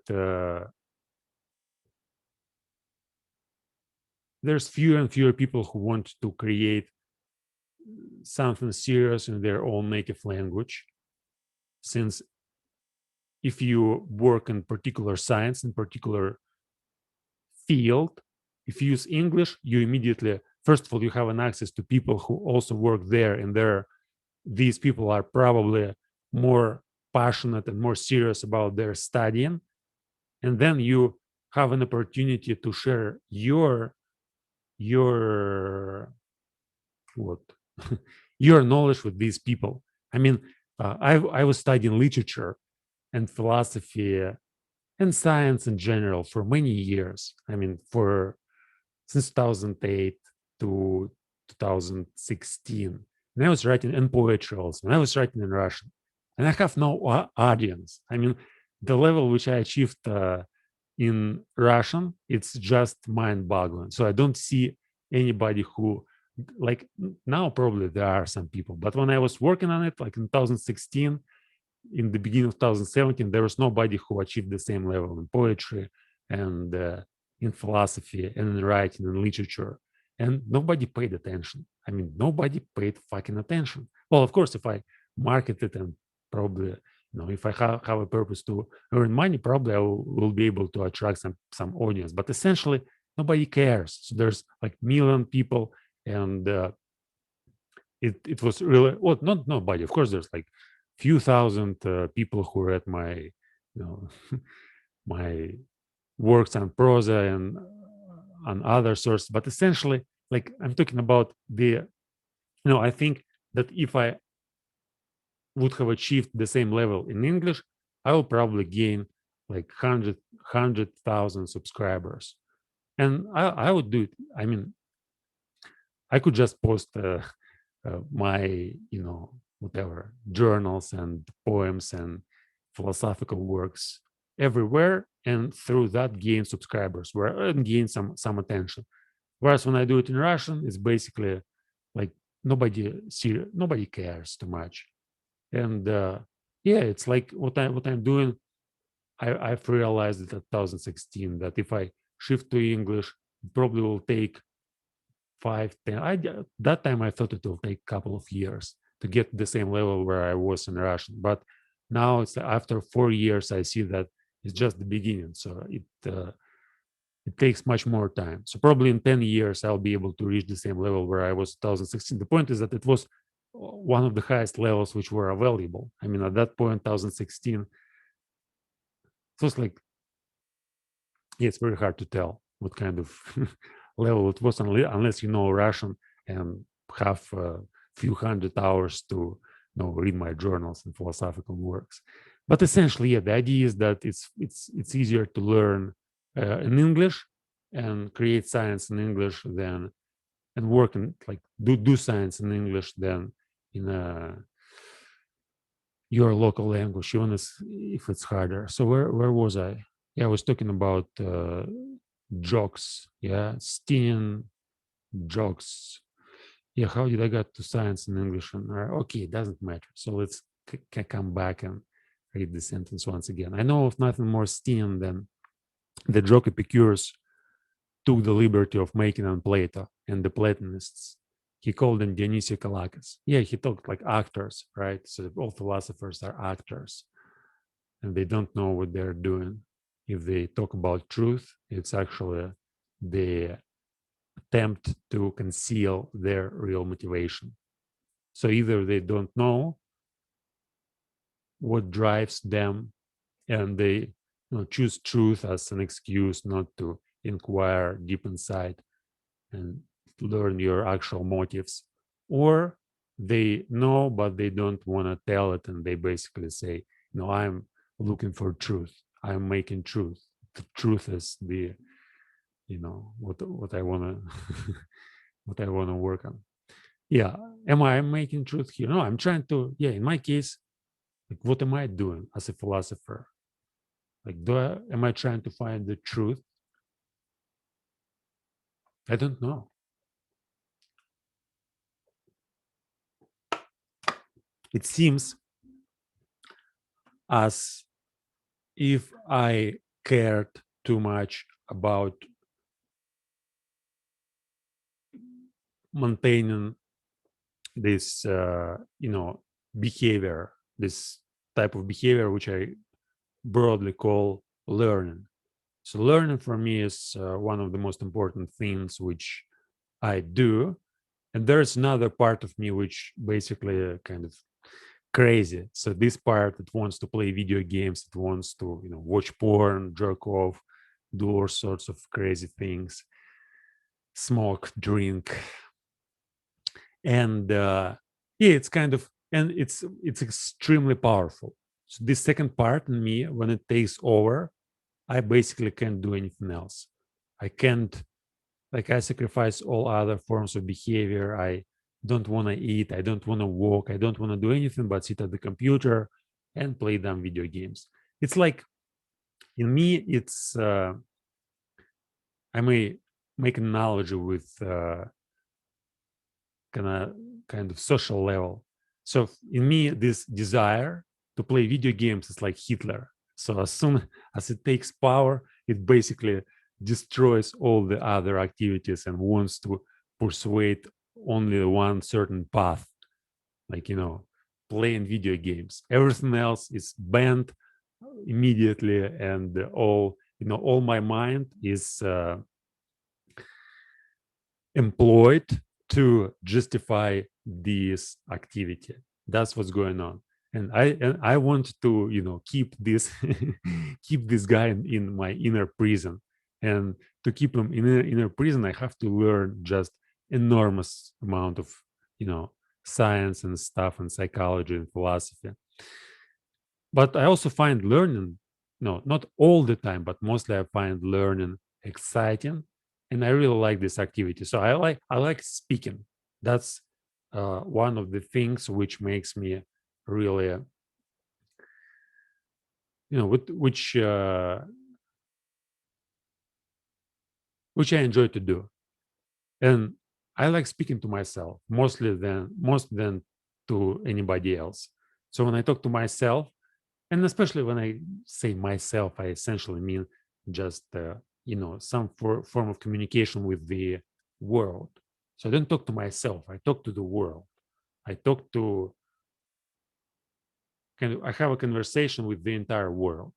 there's fewer and fewer people who want to create something serious in their own native language, since if you work in particular science, in particular field, if you use English, you immediately, first of all, you have an access to people who also work there, and these people are probably more passionate and more serious about their studying. And then you have an opportunity to share your what your knowledge with these people. I mean, I was studying literature and philosophy and science in general for many years. I mean, since 2008 to 2016. And I was writing in poetry also, and I was writing in Russian. And I have no audience. I mean, the level which I achieved in Russian, it's just mind-boggling. So I don't see anybody who, like now probably there are some people, but when I was working on it, like in 2016, in the beginning of 2017, there was nobody who achieved the same level in poetry and in philosophy and in writing and literature. And nobody paid attention. I mean, nobody paid fucking attention. Well, of course, if I market it and probably, if I have a purpose to earn money, probably I will be able to attract some audience. But essentially, nobody cares. So there's like million people, and it was really, well, not nobody. Of course, there's like few thousand people who read my my works on prosa and on other sources, but essentially, like I'm talking about I think that if I would have achieved the same level in English, I will probably gain like 100,000 subscribers, and I would do it. I mean, I could just post my whatever journals and poems and philosophical works everywhere, and through that gain subscribers and gain some attention. Whereas when I do it in Russian, it's basically like nobody cares too much. And yeah, it's like what I'm doing. I've realized it at 2016 that if I shift to English, it probably will take 5, 10. That time I thought it will take a couple of years to get the same level where I was in Russian. But now it's after 4 years, I see that it's just the beginning. So it takes much more time. So probably in 10 years, I'll be able to reach the same level where I was in 2016. The point is that it was one of the highest levels which were available. I mean, at that point, 2016, it was like, yeah, it's very hard to tell what kind of level it was unless you know Russian and have a few hundred hours to read my journals and philosophical works. But essentially, yeah, the idea is that it's easier to learn in English and create science in English than and work in like do science in English than in your local language, even if it's harder. So where was I? Yeah, I was talking about jokes. Yeah, stinging jokes. yeah, how did I get to science in English? And okay, it doesn't matter. So let's come back and read the sentence once again. I know of nothing more stinging than the joke Epicurus took the liberty of making on Plato and the Platonists. He called them Dionysiocalakas. Yeah, he talked like actors, right? So all philosophers are actors and they don't know what they're doing. If they talk about truth, it's actually the attempt to conceal their real motivation. So either they don't know what drives them and they choose truth as an excuse not to inquire deep inside and learn your actual motives, or they know but they don't want to tell it and they basically say, no, I'm looking for truth, I'm making truth, the truth is the what I want to what I want to work on. Yeah, am I making truth here? No, I'm trying to, yeah, in my case, like what am I doing as a philosopher? Like am I trying to find the truth? I don't know. It seems as if I cared too much about maintaining this behavior, this type of behavior which I broadly call learning. So learning for me is one of the most important things which I do. And there's another part of me which basically kind of crazy. So this part, it wants to play video games, it wants to watch porn, jerk off, do all sorts of crazy things, smoke, drink, and yeah, it's kind of, and it's extremely powerful. So this second part in me, when it takes over, I basically can't do anything else. I can't, like, I sacrifice all other forms of behavior. I don't want to eat, I don't want to walk, I don't want to do anything but sit at the computer and play dumb video games. It's like, in me, it's I may make an analogy with kind of social level. So in me, this desire to play video games is like Hitler. So as soon as it takes power, it basically destroys all the other activities and wants to persuade only one certain path, like playing video games. Everything else is banned immediately, and all my mind is employed to justify this activity. That's what's going on. And I want to keep this keep this guy in my inner prison. And to keep him in inner prison, I have to learn just enormous amount of science and stuff and psychology and philosophy. But I also find learning, no, not all the time, but mostly I find learning exciting, and I really like this activity. So I like speaking. That's one of the things which makes me really, which I enjoy to do, and I like speaking to myself most than to anybody else. So when I talk to myself, and especially when I say myself, I essentially mean just some form of communication with the world. So I don't talk to myself, I talk to the world. I talk to I have a conversation with the entire world.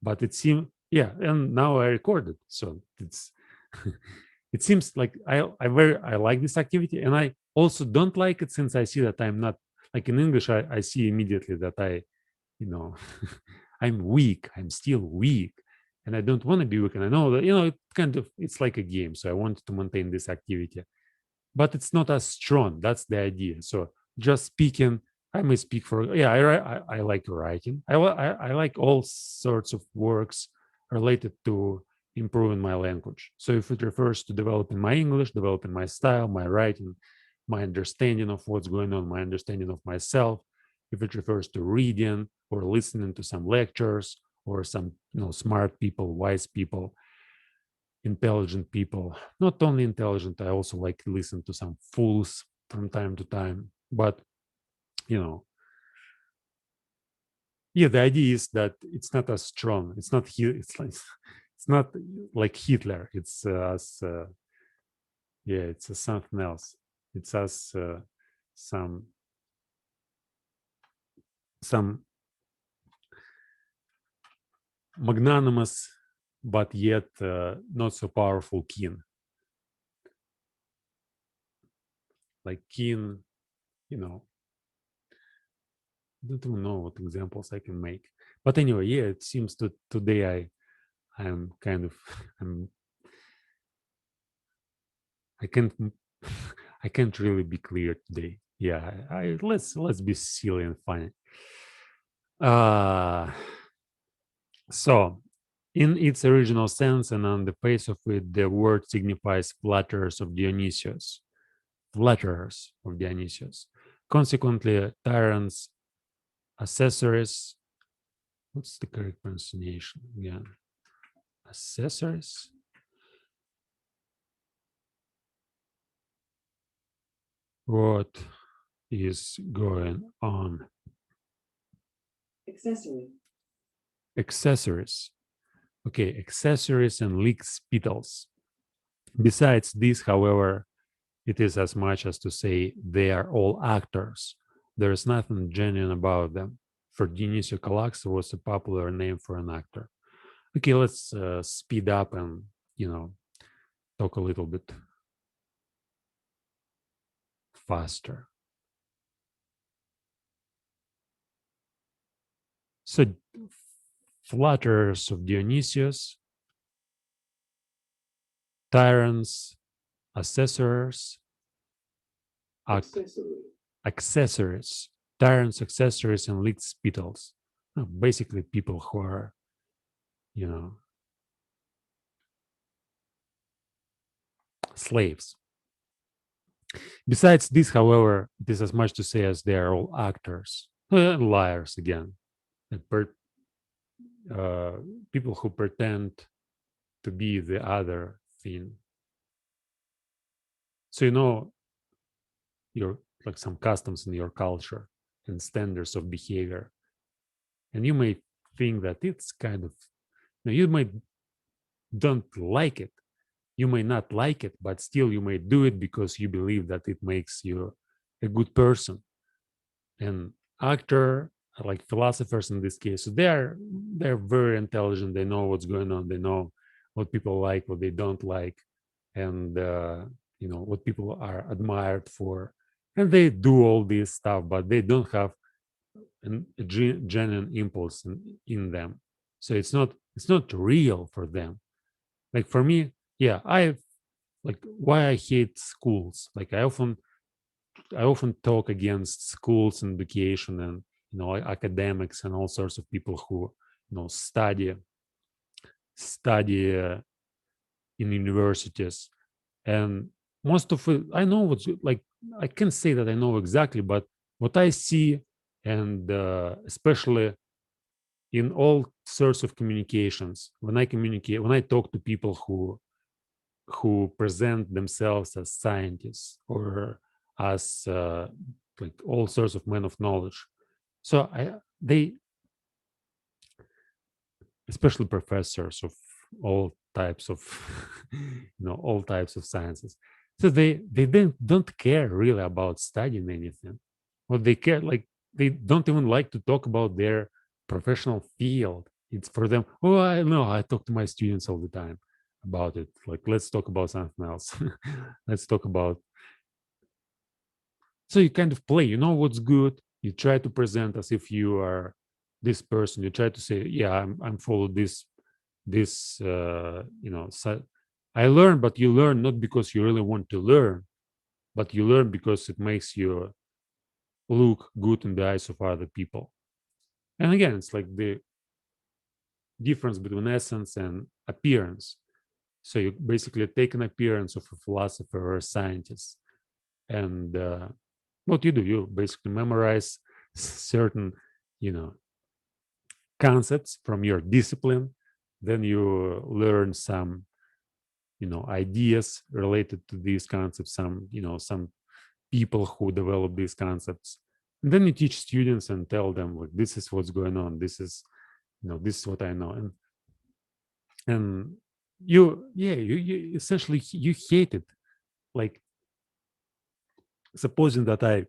But it seems, yeah, and now I record it, so it's it seems like I like this activity, and I also don't like it since I see that I'm not, like, in English. I see immediately that you know I'm weak, I'm still weak, and I don't want to be weak, and I know that it's like a game, so I want to maintain this activity, but it's not as strong. That's the idea. So just speaking, I may speak for, yeah, I like writing. I like all sorts of works related to improving my language. So if it refers to developing my English, developing my style, my writing, my understanding of what's going on, my understanding of myself, if it refers to reading or listening to some lectures or some smart people, wise people, intelligent people. Not only intelligent, I also like to listen to some fools from time to time. But yeah, the idea is that it's not as strong. It's not it's not like Hitler. It's it's something else. It's as some some magnanimous but yet not so powerful king. Like king, I don't even know what examples I can make. But anyway, yeah, it seems that today I'm kind of I'm I can't I can't really be clear today. Yeah, let's be silly and funny. So in its original sense and on the face of it, the word signifies flatterers of Dionysius. Flatterers of Dionysius. Consequently, tyrants, accessories. What's the correct pronunciation again? Accessories? What is going on? Accessories. Okay, accessories and leak spittles. Besides this, however, it is as much as to say they are all actors. There is nothing genuine about them. For Dionisio Calax was a popular name for an actor. Okay, let's speed up and talk a little bit faster. So, flatterers of Dionysius, tyrants, accessors, accessories, tyrants, accessories, and leaked spittles. Basically, people who are, slaves. Besides this, however, it is as much to say as they are all actors, liars again, and people who pretend to be the other thing. So your like some customs in your culture and standards of behavior, and you may think that it's kind of you might don't like it. You may not like it, but still you may do it because you believe that it makes you a good person. And actor, like philosophers in this case, so they're very intelligent. They know what's going on. They know what people like, what they don't like, and what people are admired for. And they do all this stuff, but they don't have a genuine impulse in them. So it's not real for them. Like for me, yeah, I like why I hate schools. Like I often talk against schools and education and academics and all sorts of people who study in universities, and most of it I know what's like. I can't say that I know exactly, but what I see, and especially in all sorts of communications, when I talk to people who present themselves as scientists or as like all sorts of men of knowledge. So they, especially professors of all types of, all types of sciences. So they don't care really about studying anything. What they care, like they don't even like to talk about their professional field. It's for them. Oh, I know. I talk to my students all the time about it. Like, let's talk about something else. Let's talk about. So you kind of play. You know what's good. You try to present as if you are this person. You try to say, yeah, I'm follow this so I learn, but you learn not because you really want to learn, but you learn because it makes you look good in the eyes of other people. And again, it's like the difference between essence and appearance. So you basically take an appearance of a philosopher or a scientist, and what you basically memorize certain concepts from your discipline. Then you learn some ideas related to these concepts, some people who develop these concepts. And then you teach students and tell them, like, this is what's going on. This is what I know. And you essentially you hate it. Like, supposing that I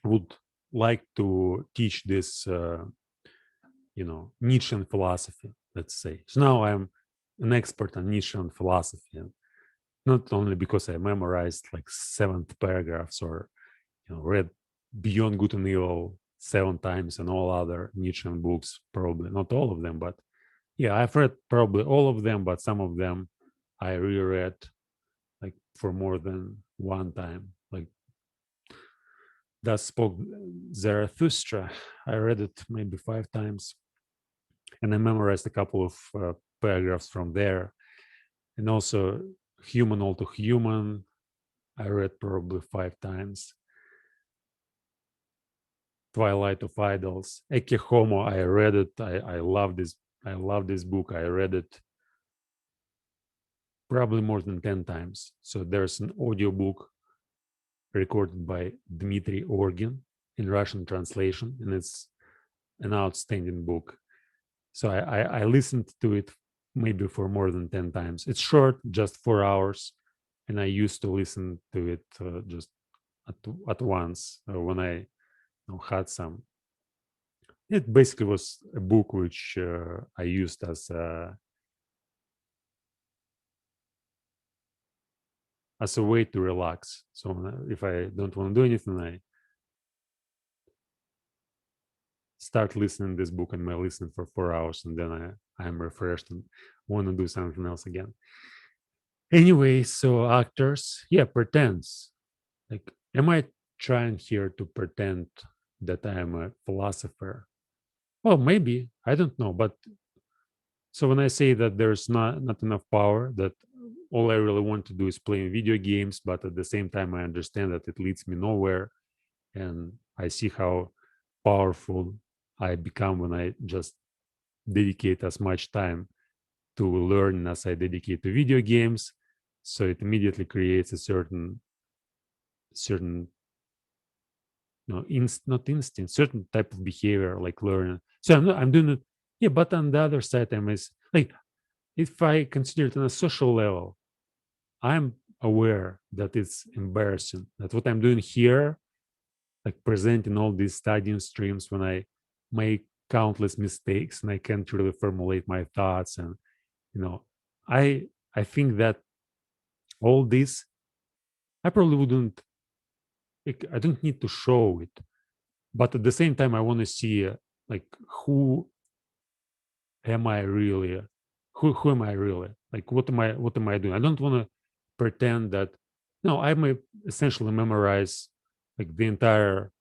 would like to teach this, Nietzschean philosophy, let's say. So now I'm an expert on Nietzschean philosophy, and not only because I memorized like 7 paragraphs or read Beyond Good and Evil 7 times and all other Nietzschean books, probably not all of them, but yeah, I've read probably all of them, but some of them I reread like for more than one time. Like, Thus Spoke Zarathustra, I read it maybe 5 times, and I memorized a couple of paragraphs from there. And also Human All Too Human, I read probably 5 times. Twilight of Idols, Ecce Homo, I read it. I love this. I love this book. I read it probably more than 10 times. So there's an audiobook recorded by Dmitry Orgin in Russian translation, and it's an outstanding book. So I listened to it maybe for more than 10 times. It's short, just 4 hours, and I used to listen to it just at once when I had some. It basically was a book which I used as a way to relax. So if I don't want to do anything, I start listening to this book and I listen for 4 hours, and then I'm refreshed and want to do something else again. Anyway, so actors, pretends. Like, am I trying here to pretend that I am a philosopher? Well, maybe, I don't know. But so when I say that there's not enough power, that all I really want to do is play video games, but at the same time I understand that it leads me nowhere, and I see how powerful I become when I just dedicate as much time to learn as I dedicate to video games. So it immediately creates a certain not instinct, certain type of behavior, like learning. So I'm doing it. Yeah, but on the other side, like, if I consider it on a social level, I'm aware that it's embarrassing, that what I'm doing here, like presenting all these studying streams, when I make countless mistakes and I can't really formulate my thoughts. And I think that all this, I probably wouldn't, I don't need to show it, but at the same time I want to see like who am I really, who am I really, like what am I doing. I don't want to pretend that, no, I may essentially memorize like the entire,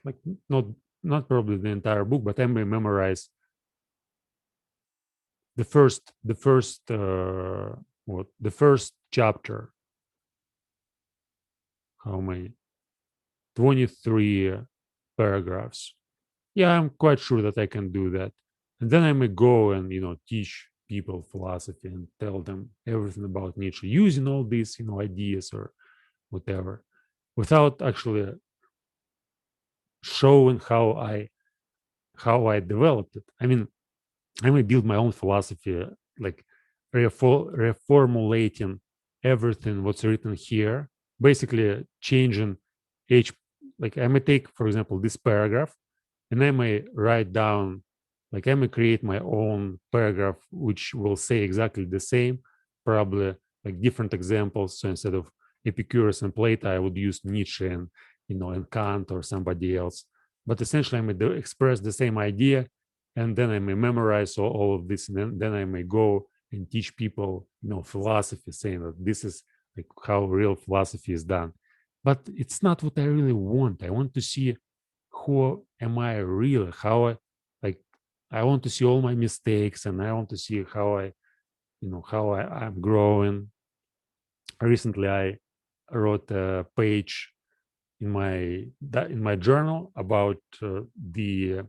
like not probably the entire book, but I may memorize the first chapter, how many, 23 paragraphs. Yeah, I'm quite sure that I can do that. And then I may go and teach people philosophy and tell them everything about Nietzsche using all these ideas or whatever, without actually showing how I developed it. I mean, I may build my own philosophy, like reformulating everything what's written here, basically changing each. Like, I may take, for example, this paragraph, and I may write down, like, I may create my own paragraph which will say exactly the same, probably like different examples. So instead of Epicurus and Plato, I would use Nietzsche and Kant or somebody else. But essentially, I may express the same idea, and then I may memorize all of this, and then I may go and teach people, philosophy, saying that this is like how real philosophy is done. But it's not what I really want. I want to see who am I really, how like I want to see all my mistakes, and I want to see how I'm growing. Recently, I wrote a page in my journal about the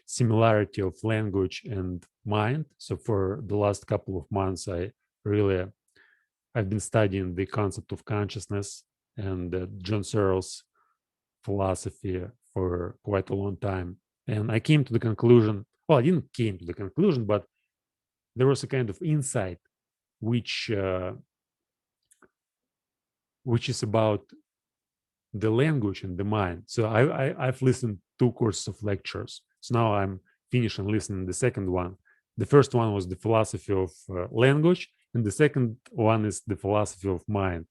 similarity of language and mind. So for the last couple of months, I really I've been studying the concept of consciousness and John Searle's philosophy for quite a long time. And I came to the conclusion, well, I didn't came to the conclusion, but there was a kind of insight which is about the language and the mind. So I've listened 2 courses of lectures. So now I'm finishing listening the second one. The first one was the philosophy of language, and the second one is the philosophy of mind.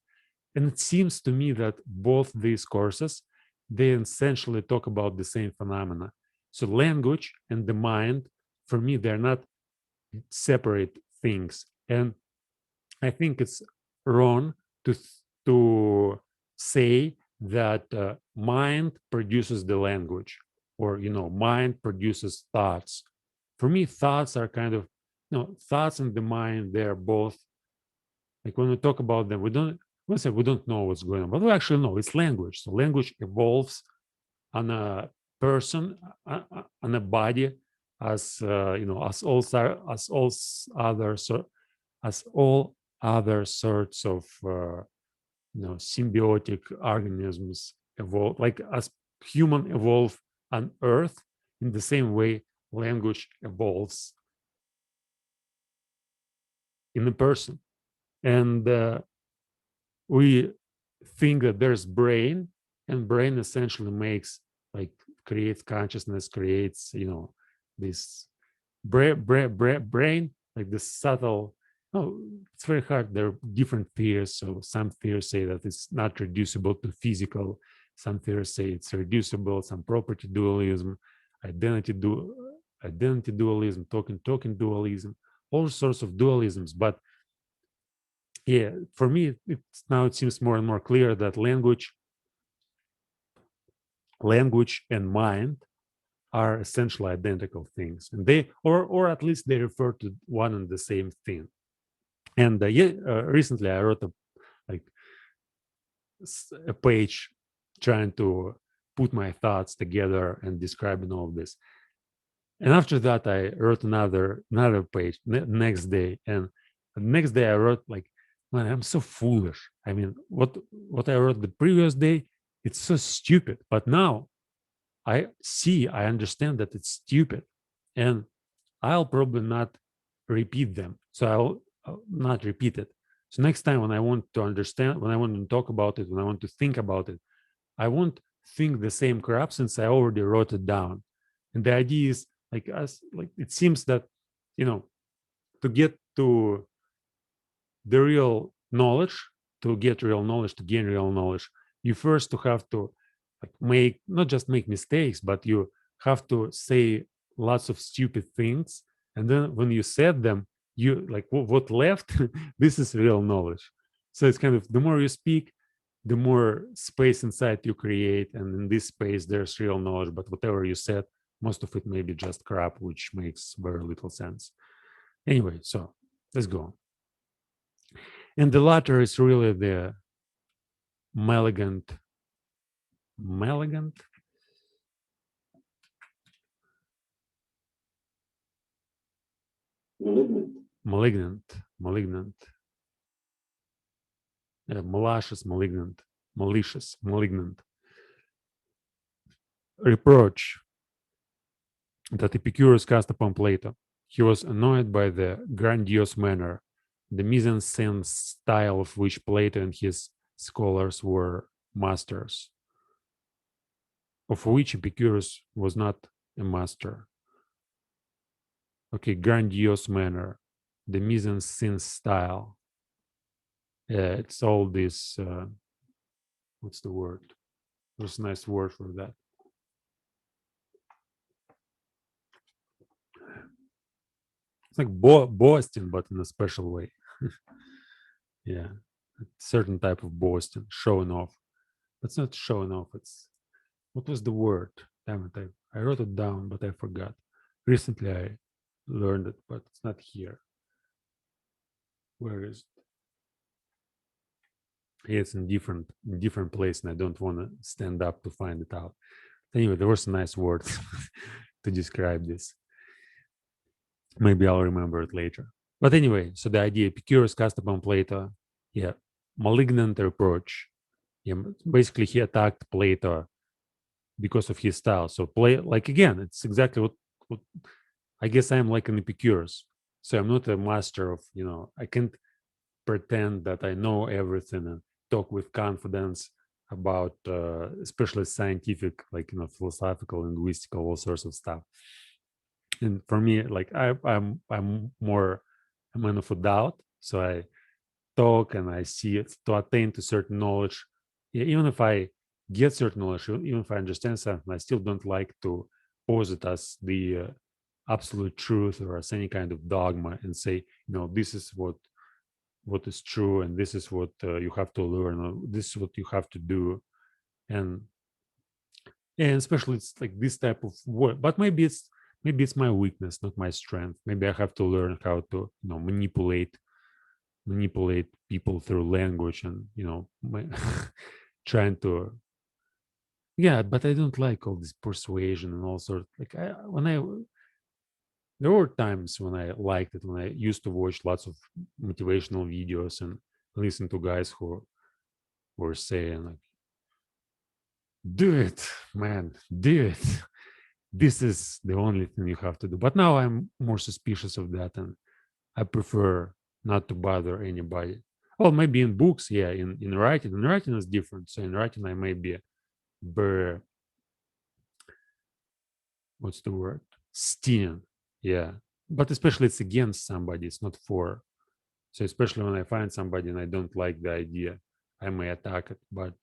And it seems to me that both these courses, they essentially talk about the same phenomena. So language and the mind, for me, they're not separate things. And I think it's wrong to say that mind produces the language, or mind produces thoughts. For me, thoughts are kind of thoughts and the mind. They're both, like, when we talk about them, we don't know what's going on, but we actually know it's language. So language evolves on a person, on a body, as as all other sorts of symbiotic organisms evolve, like as human evolve on Earth. In the same way, language evolves in a person. And we think that there's brain, and brain essentially creates consciousness, creates this brain, like this subtle. Oh, it's very hard. There are different theories. So some theories say that it's not reducible to physical. Some theories say it's reducible. Some property dualism, identity dualism, token dualism, all sorts of dualisms. But yeah, for me, it seems more and more clear that language and mind are essentially identical things, and they, or at least they refer to one and the same thing. And recently I wrote a page trying to put my thoughts together and describing all of this. And after that, I wrote another page next day, and the next day I wrote like, man, I'm so foolish. I mean, what I wrote the previous day, it's so stupid. But now I understand that it's stupid, and I'll probably not repeat them. So I'll not repeat it. So next time when I want to understand, when I want to talk about it, when I want to think about it, I won't think the same crap since I already wrote it down. And the idea is like it seems that, to get to the real knowledge, to gain real knowledge, you first to have to not just make mistakes, but you have to say lots of stupid things. And then when you said them, you like what left, this is real knowledge. So it's kind of, the more you speak, the more space inside you create. And in this space, there's real knowledge. But whatever you said, most of it may be just crap, which makes very little sense. Anyway, so let's go on. And the latter is really the malignant, malignant malicious, malignant reproach that Epicurus cast upon Plato. He was annoyed by the grandiose manner, the mise-en-scène style of which Plato and his scholars were masters, of which Epicurus was not a master. Okay, grandiose manner, the mise-en-scène style. It's all this, what's the word? There's a nice word for that. It's like boasting, but in a special way. Yeah, a certain type of boasting, showing off. It's not showing off. It's, what was the word? Damn it, I wrote it down, but I forgot. Recently I learned it, but it's not here. Where is it? Yeah, it's in different place, and I don't want to stand up to find it out. Anyway, there was a nice word to describe this. Maybe I'll remember it later. But anyway, so the idea, Epicurus cast upon Plato malignant approach. Basically, he attacked Plato because of his style. So again, it's exactly what I guess I'm like an Epicurus. So I'm not a master of, I can't pretend that I know everything and talk with confidence about especially scientific, like, philosophical, linguistical, all sorts of stuff. And for me, like I'm more a man of a doubt. So I talk and I see it to attain to certain knowledge. Even if I get certain knowledge, even if I understand something, I still don't like to pose it as the absolute truth or as any kind of dogma and say, this is what is true and this is what you have to learn, or this is what you have to do. And especially it's like this type of work. But maybe it's my weakness, not my strength. Maybe I have to learn how to manipulate people through language and trying to but I don't like all this persuasion and all sorts. Like there were times when I liked it, when I used to watch lots of motivational videos and listen to guys who were saying like, do it, man, do it. This is the only thing you have to do. But now I'm more suspicious of that, and I prefer not to bother anybody. Well, maybe in books, in writing. In writing is different. So in writing, I may be very, what's the word? Steen. Yeah. But especially it's against somebody, it's not for. So especially when I find somebody and I don't like the idea, I may attack it, but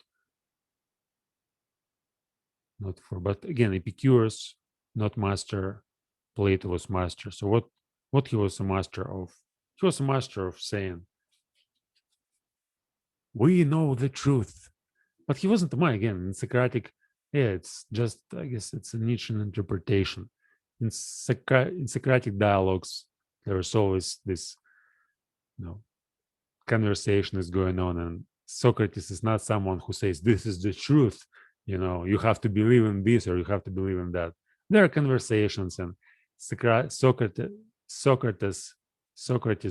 not for. But again, Epicurus, not master. Plato was master. So what he was a master of? He was a master of saying, we know the truth. But he wasn't a man. Again, in Socratic, it's just, I guess it's a Nietzschean interpretation. In Socratic dialogues, there's always this, conversation is going on, and Socrates is not someone who says, this is the truth, you have to believe in this or you have to believe in that. There are conversations, and Socrates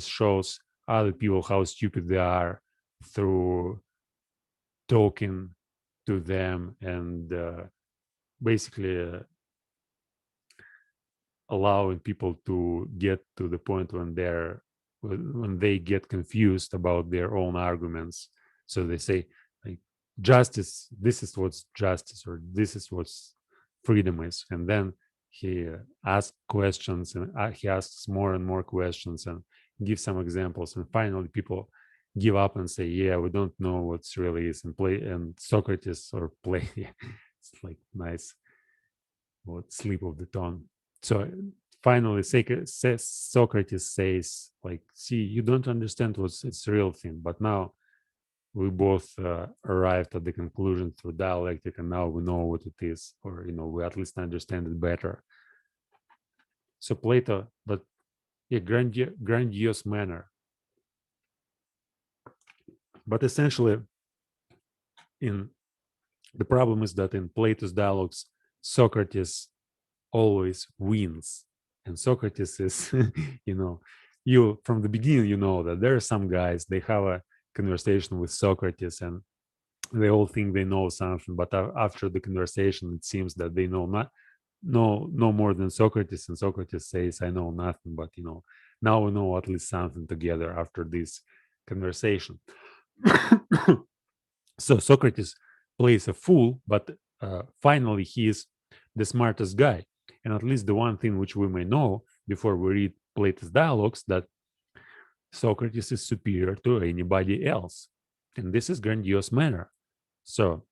shows other people how stupid they are through talking to them and basically allowing people to get to the point when they get confused about their own arguments. So they say, like, justice, this is what's justice, or this is what's freedom is. And then he asks questions, and he asks more and more questions and gives some examples. And finally, people give up and say, yeah, we don't know what's really is. And Socrates, or play, it's like nice slip of the tongue. So finally, Socrates says, like, see, you don't understand what's its real thing, but now we both arrived at the conclusion through dialectic, and now we know what it is, or we at least understand it better. So Plato, but grandiose manner. But essentially, the problem is that in Plato's dialogues, Socrates always wins, and Socrates is, you from the beginning, that there are some guys, they have a conversation with Socrates and they all think they know something, but after the conversation, it seems that they know no more than Socrates, and Socrates says, I know nothing, but now we know at least something together after this conversation. So Socrates plays a fool, but finally he is the smartest guy. And at least the one thing which we may know before we read Plato's dialogues, that Socrates is superior to anybody else. And this is grandiose manner. So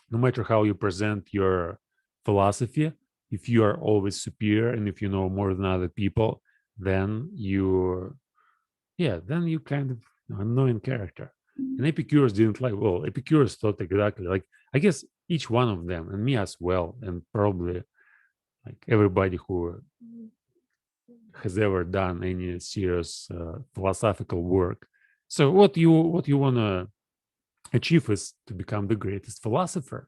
no matter how you present your philosophy, if you are always superior and if you know more than other people, then you kind of annoying character. And Epicurus didn't like, well, Epicurus thought exactly like, I guess each one of them, and me as well, and probably like everybody who has ever done any serious philosophical work. So what you want to achieve is to become the greatest philosopher.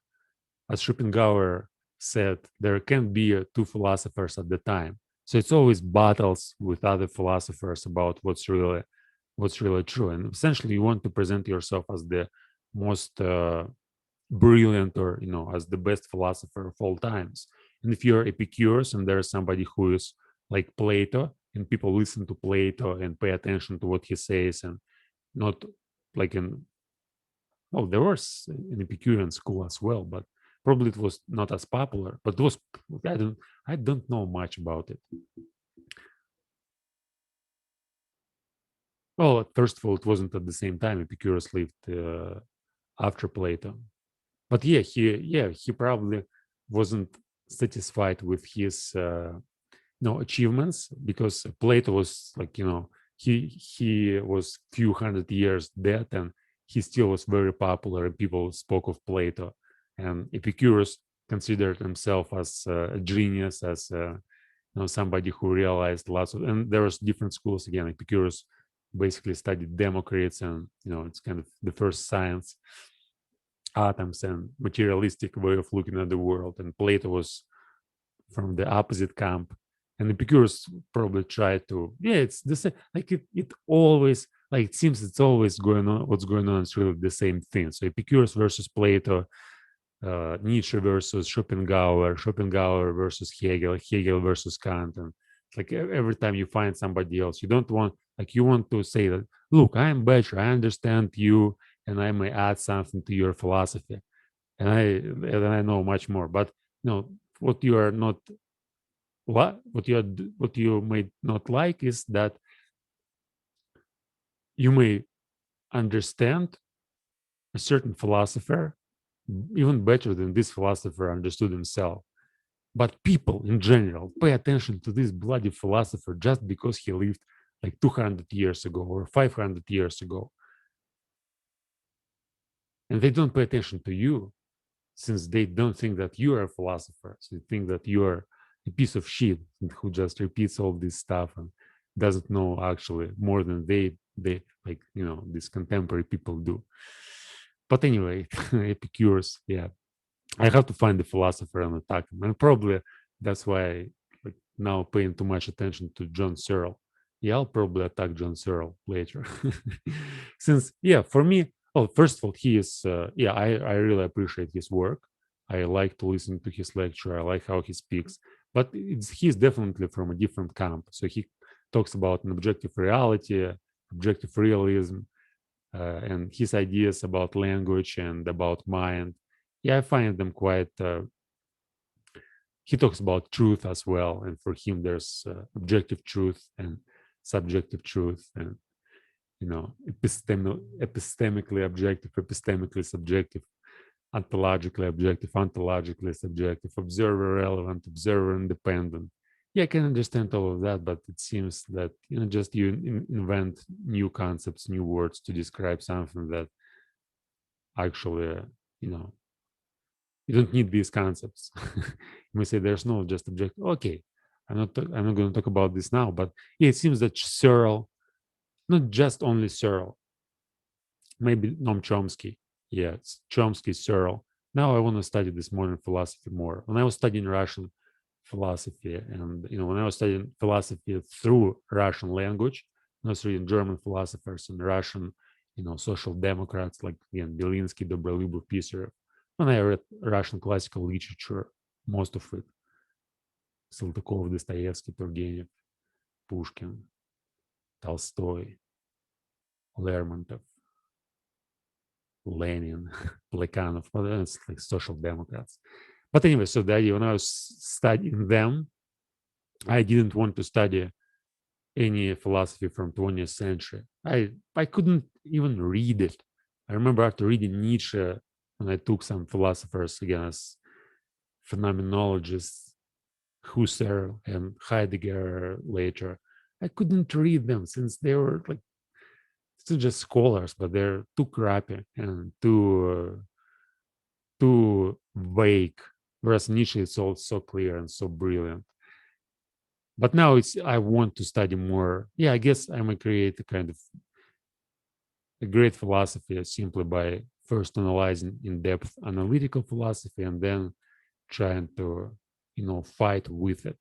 As Schopenhauer said, there can be two philosophers at the time. So it's always battles with other philosophers about what's really what's really true. And essentially, you want to present yourself as the most brilliant, or as the best philosopher of all times. And if you're Epicurus and there's somebody who is like Plato, and people listen to Plato and pay attention to what he says, and not like there was an Epicurean school as well, but probably it was not as popular. But it was, I don't know much about it. Well, first of all, it wasn't at the same time. Epicurus lived after Plato, but he probably wasn't satisfied with his achievements, because Plato was like, he was few hundred years dead, and he still was very popular, and people spoke of Plato. And Epicurus considered himself as a genius, as somebody who realized lots of, and there was different schools again. Epicurus basically studied Democritus, and it's kind of the first science, atoms and materialistic way of looking at the world. And Plato was from the opposite camp, and Epicurus probably tried to, it's the same, like it always, like it seems it's always going on, what's going on is really the same thing. So Epicurus versus Plato, Nietzsche versus Schopenhauer versus Hegel versus Kant. And like every time you find somebody else, you don't want, like, you want to say that, look, I am better, I understand you, and I may add something to your philosophy, and I know much more. But what you are not, what you may not like is that you may understand a certain philosopher even better than this philosopher understood himself. But people in general pay attention to this bloody philosopher just because he lived like 200 years ago or 500 years ago. And they don't pay attention to you, since they don't think that you are a philosopher. So they think that you are a piece of shit who just repeats all this stuff and doesn't know actually more than they like, these contemporary people do. But anyway, Epicurus, yeah, I have to find the philosopher and attack him. And probably that's why I like now paying too much attention to John Searle. Yeah, I'll probably attack John Searle later. Since, for me, well, first of all, he is, I really appreciate his work. I like to listen to his lecture. I like how he speaks. But he's definitely from a different camp. So he talks about an objective reality, objective realism, and his ideas about language and about mind. Yeah, I find them quite. He talks about truth as well, and for him, there's objective truth and subjective truth, and epistemically objective, epistemically subjective, ontologically objective, ontologically subjective, observer relevant, observer independent. Yeah, I can understand all of that, but it seems that just you invent new concepts, new words to describe something that actually, you don't need these concepts. You may say there's no just objective. Okay, I'm not going to talk about this now, but yeah, it seems that Searle, not just only Searle, maybe Noam Chomsky. Yeah, it's Chomsky, Searle. Now I want to study this modern philosophy more. When I was studying Russian philosophy, and when I was studying philosophy through Russian language, I was reading German philosophers and Russian, social democrats like, again, Belinsky, Dobrolюбов, Pisarev. When I read Russian classical literature, most of it, Saltykov, Dostoevsky, Turgenev, Pushkin, Tolstoy, Lermontov, Lenin, Plekhanov, well, it's like social democrats. But anyway, so the idea, when I was studying them, I didn't want to study any philosophy from 20th century. I couldn't even read it. I remember after reading Nietzsche, when I took some philosophers again as phenomenologists, Husserl and Heidegger later, I couldn't read them since they were like still just scholars, but they're too crappy and too vague. Whereas Nietzsche is all so clear and so brilliant. But now I want to study more. Yeah, I guess I'm gonna create a kind of a great philosophy simply by first analyzing in-depth analytical philosophy and then trying to fight with it.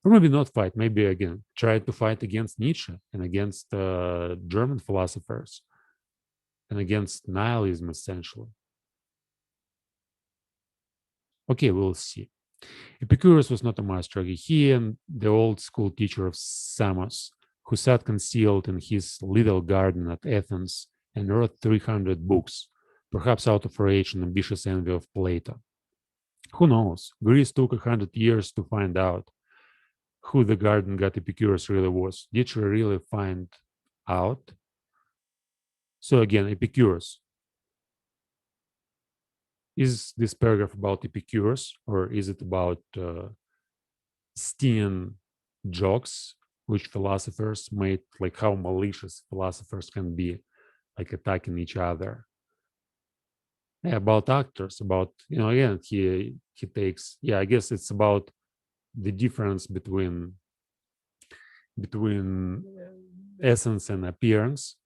or maybe not fight, maybe again try to fight against Nietzsche and against German philosophers and against nihilism, essentially. Okay, we'll see. Epicurus was not a master. He and the old school teacher of Samos, who sat concealed in his little garden at Athens and wrote 300 books, perhaps out of rage and ambitious envy of Plato. Who knows? Greece took 100 years to find out who the garden god Epicurus really was. Did she really find out? So again, Epicurus. Is this paragraph about Epicurus, or is it about Stean jokes which philosophers made, like how malicious philosophers can be, like attacking each other? Yeah, about actors, about, again, he takes, I guess it's about the difference between essence and appearance.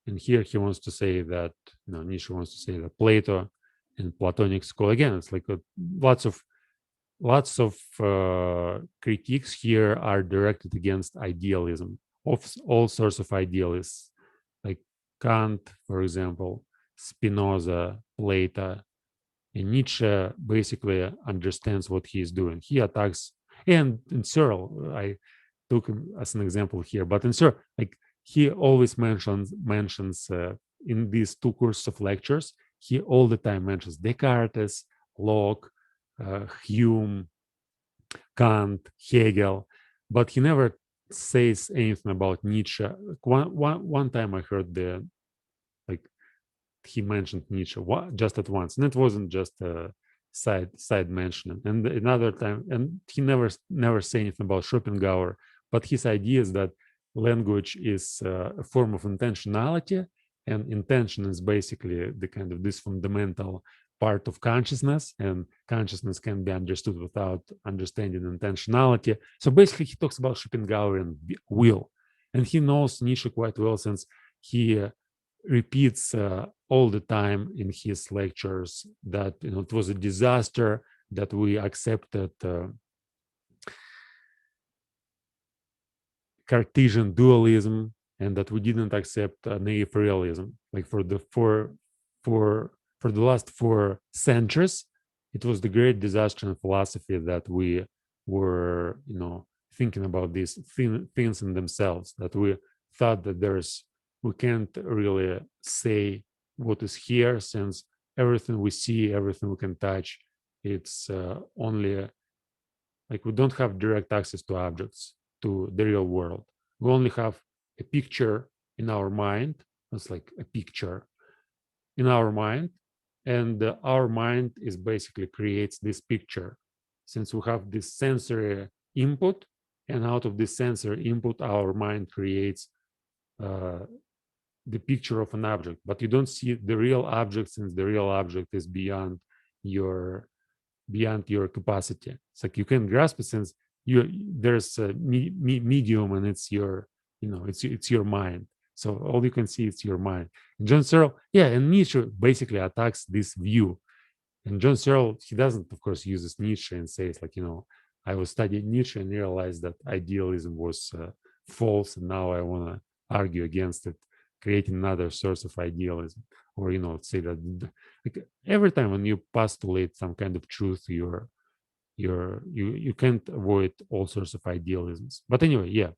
And here he wants to say that, Nietzsche wants to say that Plato and Platonic school, again, it's like lots of critiques here are directed against idealism, of all sorts of idealists, like Kant, for example, Spinoza, Plato. And Nietzsche basically understands what he is doing. He attacks, and in Searle, I took him as an example here, but in Searle, like he always mentions in these two courses of lectures, he all the time mentions Descartes, Locke, Hume, Kant, Hegel, but he never says anything about Nietzsche. One time I heard he mentioned Nietzsche just at once, and it wasn't just a side mention. And another time, and he never say anything about Schopenhauer, but his idea is that language is a form of intentionality, and intention is basically the kind of this fundamental part of consciousness, and consciousness can be understood without understanding intentionality. So basically, he talks about Schopenhauerian will, and he knows Nietzsche quite well since he repeats all the time in his lectures that it was a disaster that we accepted Cartesian dualism and that we didn't accept naive realism. Like for the last 4 centuries, it was the great disaster in philosophy that we were thinking about these things in themselves, that we thought that we can't really say what is here, since everything we see, everything we can touch, it's only like we don't have direct access to objects, to the real world. We only have a picture in our mind. It's like a picture in our mind, and our mind is basically creates this picture, since we have this sensory input, and out of this sensory input our mind creates the picture of an object, but you don't see the real object, since the real object is beyond your capacity. It's like you can grasp it, since there's a medium, and it's your it's your mind. So all you can see is your mind. And John Searle, and Nietzsche basically attacks this view. And John Searle, he doesn't, of course, uses Nietzsche and says like, I was studying Nietzsche and realized that idealism was false, and now I want to argue against it, creating another source of idealism. Or say that like every time when you postulate some kind of truth, you can't avoid all sorts of idealisms. But anyway,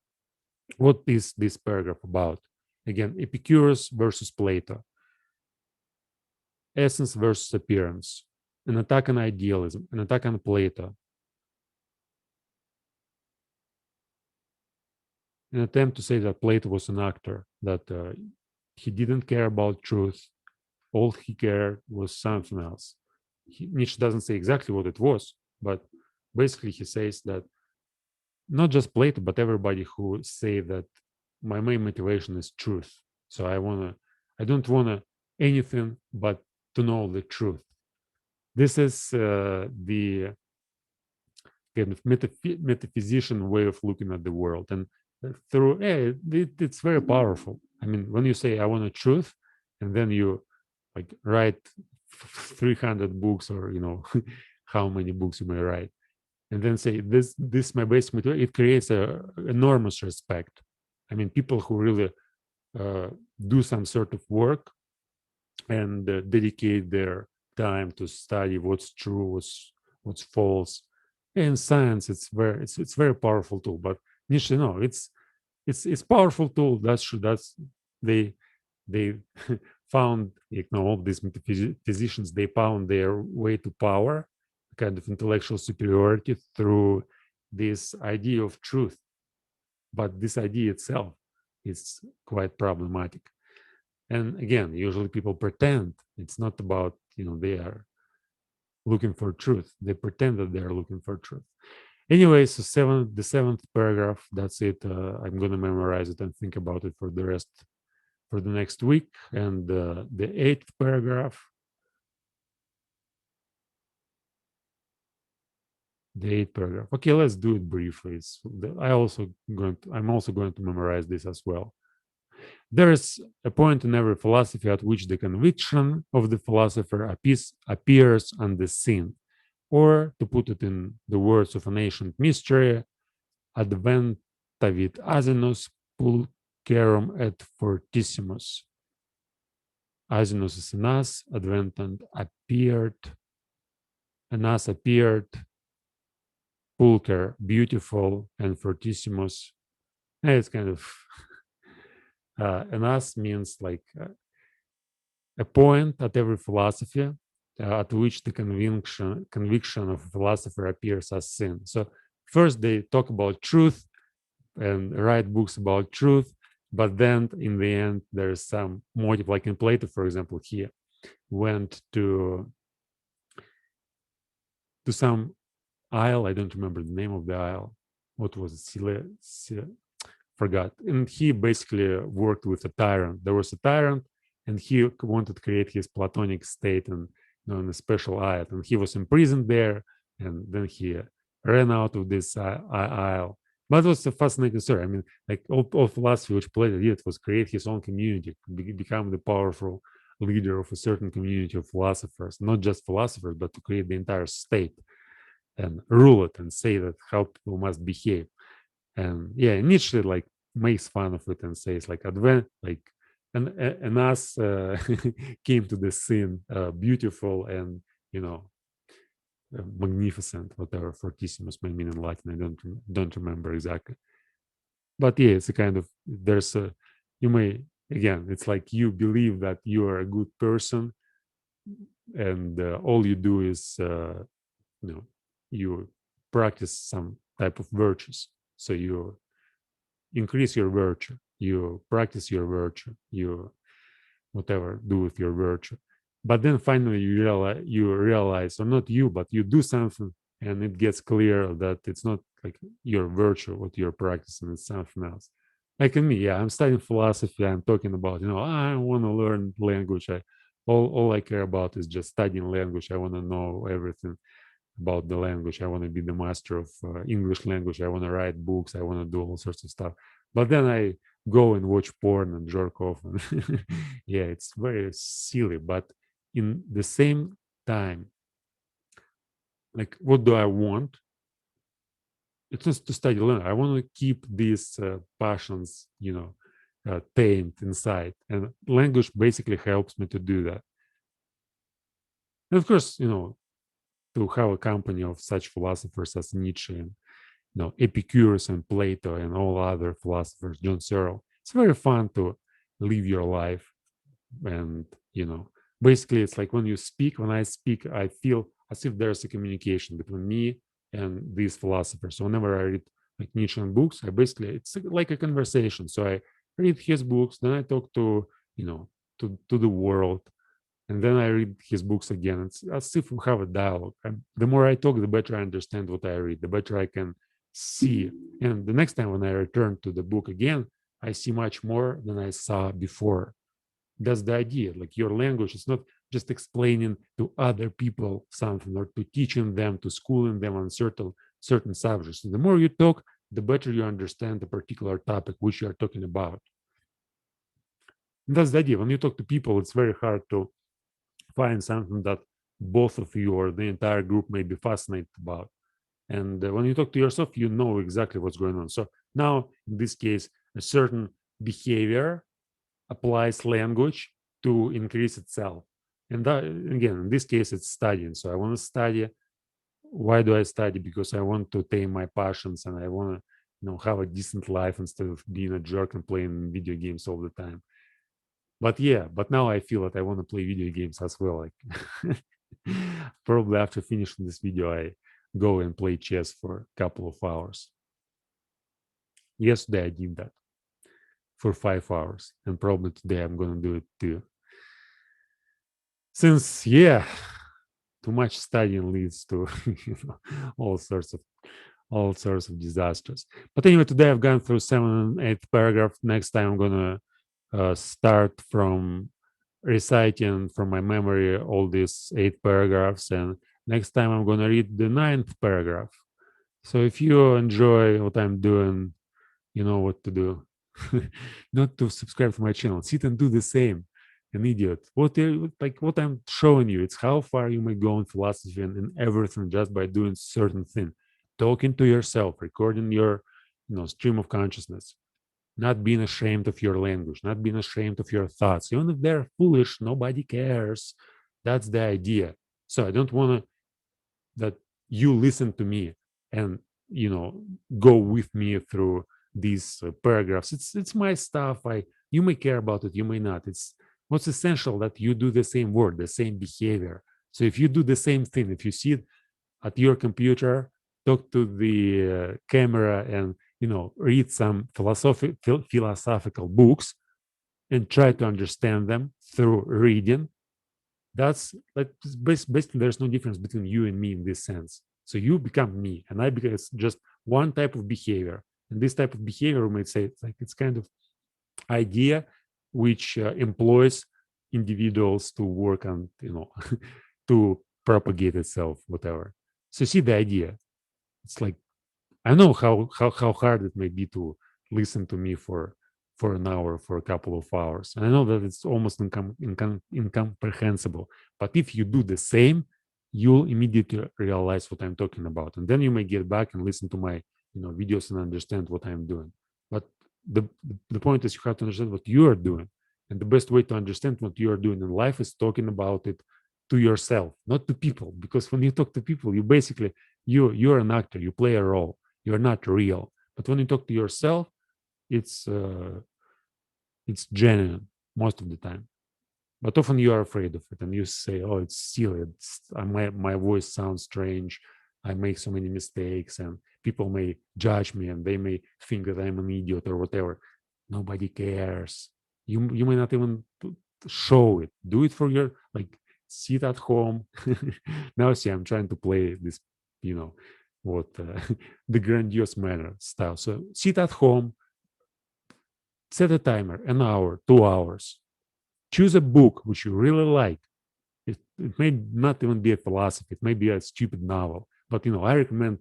what is this paragraph about? Again, Epicurus versus Plato, essence versus appearance, an attack on idealism, an attack on Plato, an attempt to say that Plato was an actor, that he didn't care about truth. All he cared was something else. Nietzsche doesn't say exactly what it was, but basically he says that not just Plato, but everybody who say that my main motivation is truth. So I don't want anything but to know the truth. This is the kind of metaphysician way of looking at the world, and through it's very powerful. I mean, when you say I want a truth, and then you like write 300 books, or how many books you may write, and then say this my basic material, it creates a enormous respect. I mean, people who really do some sort of work and dedicate their time to study what's true, what's false. In science, it's very powerful tool. But Nietzsche, no, it's powerful tool. That's true. They found, all these metaphysicians, they found their way to power, kind of intellectual superiority through this idea of truth. But this idea itself is quite problematic. And again, usually people pretend it's not about, they are looking for truth. They pretend that they're looking for truth. Anyway, so the seventh paragraph, that's it. I'm going to memorize it and think about it for the next week. And the eighth paragraph, Okay, let's do it briefly. I'm also going to memorize this as well. There is a point in every philosophy at which the conviction of the philosopher appears unseen, or to put it in the words of an ancient mystery, adventavit asinus pulcherum et fortissimus. Asinus is an ass, adventant appeared, an ass appeared, pulcher, beautiful, and fortissimus. It's kind of an ass means like a point at every philosophy at which the conviction of a philosopher appears as sin. So first they talk about truth and write books about truth, but then in the end there's some motive, like in Plato, for example. He went to some isle. I don't remember the name of the isle. What was it? Forgot. And he basically worked with a tyrant. There was a tyrant, and he wanted to create his Platonic state and in a special isle. And he was imprisoned there, and then he ran out of this isle. But it was a fascinating story. I mean, like all philosophy which Plato did was create his own community, become the powerful leader of a certain community of philosophers, not just philosophers, but to create the entire state and rule it and say that how people must behave. And yeah, Nietzsche like makes fun of it and says like an ass came to the scene beautiful and magnificent, whatever fortissimus may mean in Latin. I don't remember exactly. But yeah, it's a kind of there's a you may again, it's like you believe that you are a good person, and all you do is you practice some type of virtues. So you increase your virtue, you practice your virtue, you whatever do with your virtue. But then finally you realize, or not you, but you do something, and it gets clear that it's not like your virtue what you're practicing, it's something else. Like in me, yeah, I'm studying philosophy, I'm talking about, I want to learn language. All I care about is just studying language. I want to know everything about the language. I want to be the master of English language. I want to write books. I want to do all sorts of stuff. But then I go and watch porn and jerk off. And yeah, it's very silly. But in the same time, like, what do I want? It's not to study language. I want to keep these passions, tamed inside. And language basically helps me to do that. And of course, to have a company of such philosophers as Nietzsche and Epicurus and Plato and all other philosophers, John Searle. It's very fun to live your life. And, basically it's like when I speak, I feel as if there's a communication between me and these philosophers. So whenever I read like Nietzschean books, it's like a conversation. So I read his books, then I talk to, to the world, and then I read his books again. It's as if we have a dialogue. And the more I talk, the better I understand what I read, the better I can see. And the next time when I return to the book again, I see much more than I saw before. That's the idea. Like your language is not just explaining to other people something or to teaching them, to schooling them on certain subjects. So the more you talk, the better you understand the particular topic which you are talking about. And that's the idea. When you talk to people, it's very hard to find something that both of you or the entire group may be fascinated about. And when you talk to yourself, you know exactly what's going on. So now, in this case, a certain behavior applies language to increase itself. And that, again, in this case, it's studying. So I want to study. Why do I study? Because I want to tame my passions and I want to, have a decent life instead of being a jerk and playing video games all the time. But now I feel that I want to play video games as well. Like probably after finishing this video, I go and play chess for a couple of hours. Yesterday I did that for 5 hours, and probably today I'm gonna do it too. Since too much studying leads to all sorts of disasters. But anyway, today I've gone through 7 and 8 paragraph. Next time I'm gonna start from reciting from my memory all these 8 paragraphs, and next time I'm gonna read the 9th paragraph. So if you enjoy what I'm doing, you know what to do. Not to subscribe to my channel. Sit and do the same. An idiot. What I'm showing you, it's how far you may go in philosophy and in everything just by doing certain thing. Talking to yourself, recording your stream of consciousness, not being ashamed of your language, not being ashamed of your thoughts. Even if they're foolish, nobody cares. That's the idea. So I don't want to that you listen to me and go with me through these paragraphs. It's my stuff. You may care about it, you may not. It's what's essential that you do the same word, the same behavior. So if you do the same thing, if you sit at your computer, talk to the camera, and read some philosophical books and try to understand them through reading, that's like basically there's no difference between you and me in this sense. So you become me and I become just one type of behavior. And this type of behavior, we might say, it's kind of idea which employs individuals to work on, to propagate itself, whatever. So see the idea. It's like, I know how hard it may be to listen to me for an hour, for a couple of hours. And I know that it's almost incomprehensible. But if you do the same, you'll immediately realize what I'm talking about. And then you may get back and listen to my videos and understand what I'm doing. But the point is you have to understand what you are doing. And the best way to understand what you are doing in life is talking about it to yourself, not to people. Because when you talk to people, you basically, you're an actor, you play a role. You're not real. But when you talk to yourself, it's genuine most of the time. But often you are afraid of it and you say, oh, it's silly. My voice sounds strange. I make so many mistakes and people may judge me and they may think that I'm an idiot or whatever. Nobody cares. You may not even show it. Do it for your, sit at home. Now see, I'm trying to play this, the grandiose manner style. So sit at home, set a timer, an hour, 2 hours. Choose a book which you really like. It may not even be a philosophy. It may be a stupid novel. But, I recommend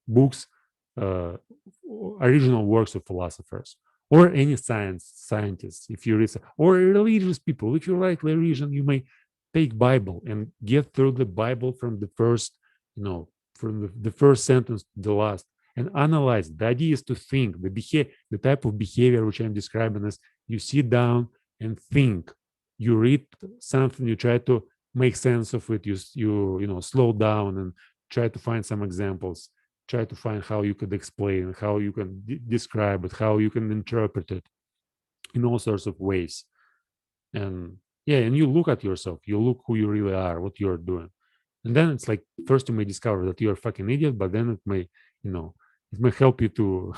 books, original works of philosophers or any scientists. If you read, or religious people. If you like religion, you may take Bible and get through the Bible from the first, from the first sentence to the last, and analyze. The idea is to think. The type of behavior which I'm describing is you sit down and think. You read something, you try to make sense of it. You slow down and try to find some examples. Try to find how you could explain, how you can describe it, how you can interpret it in all sorts of ways. And and you look at yourself. You look who you really are, what you're doing. And then it's like, first you may discover that you're a fucking idiot, but then it may, it may help you to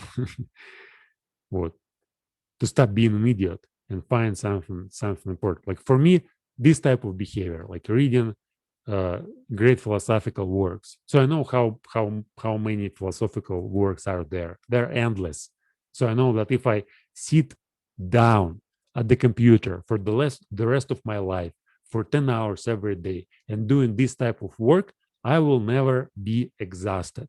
to stop being an idiot and find something important. Like for me, this type of behavior, like reading great philosophical works. So I know how many philosophical works are there. They're endless. So I know that if I sit down at the computer for the rest of my life for 10 hours every day and doing this type of work, I will never be exhausted.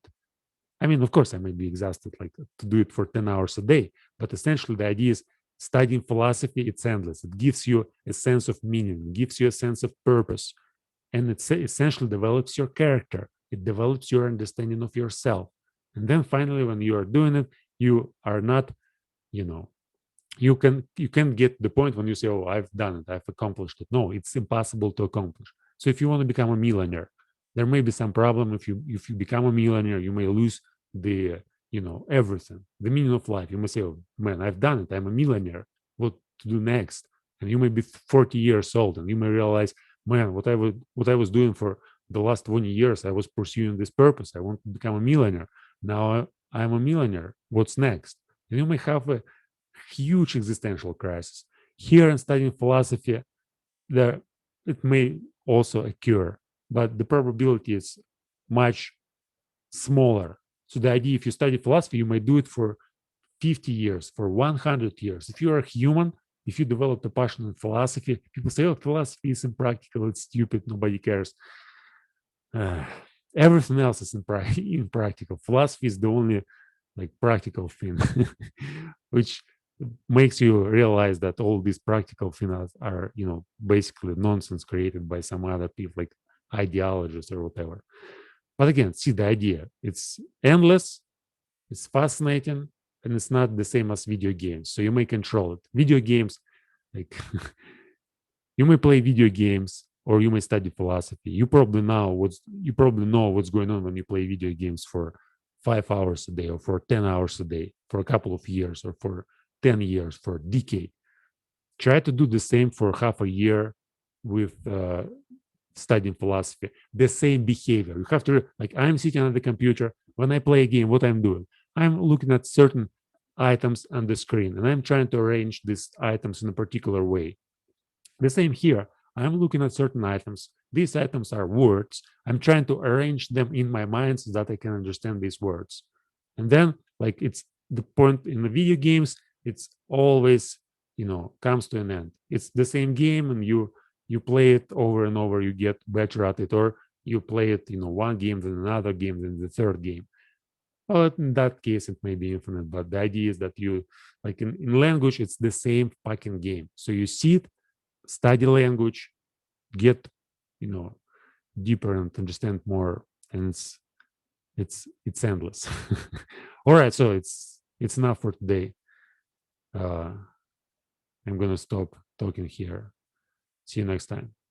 I mean, of course, I may be exhausted to do it for 10 hours a day, but essentially the idea is studying philosophy, it's endless. It gives you a sense of meaning, gives you a sense of purpose, and it essentially develops your character. it develops your understanding of yourself. And then finally, when you are doing it, you are not, you know, you can get the point when you say, oh, I've done it, I've accomplished it. No, it's impossible to accomplish. So if you want to become a millionaire, there may be some problem. If you become a millionaire, you may lose the, everything, the meaning of life. You may say, oh man, I've done it, I'm a millionaire, what to do next? And you may be 40 years old and you may realize, man, what I was doing for the last 20 years, I was pursuing this purpose, I want to become a millionaire. Now I'm a millionaire, what's next? And you may have a huge existential crisis. Here in studying philosophy, there it may also occur, but the probability is much smaller. So the idea, if you study philosophy, you might do it for 50 years, for 100 years. If you are human, if you develop a passion in philosophy, people say, oh, philosophy is impractical, it's stupid, nobody cares. Uh, Everything else is impractical. Philosophy is the only like practical thing, which makes you realize that all these practical things are, basically nonsense created by some other people, like ideologists or whatever. But again, see the idea. It's endless, it's fascinating, and it's not the same as video games. So you may control it. Video games, like you may play video games or you may study philosophy. You probably know what's going on when you play video games for 5 hours a day or for 10 hours a day for a couple of years or for 10 years, for a decade. Try to do the same for half a year with studying philosophy. The same behavior. You have to, like, I'm sitting at the computer. When I play a game, what I'm doing? I'm looking at certain items on the screen and I'm trying to arrange these items in a particular way. The same here. I'm looking at certain items. These items are words. I'm trying to arrange them in my mind so that I can understand these words. And then, like, it's the point in the video games, it's always, comes to an end. It's the same game and you play it over and over, you get better at it, or you play it, one game, then another game, then the third game. Well, in that case, it may be infinite, but the idea is that you, like in language, it's the same fucking game. So you sit, study language, get, deeper and understand more, and it's endless. All right, so it's enough for today. I'm gonna stop talking here. See you next time.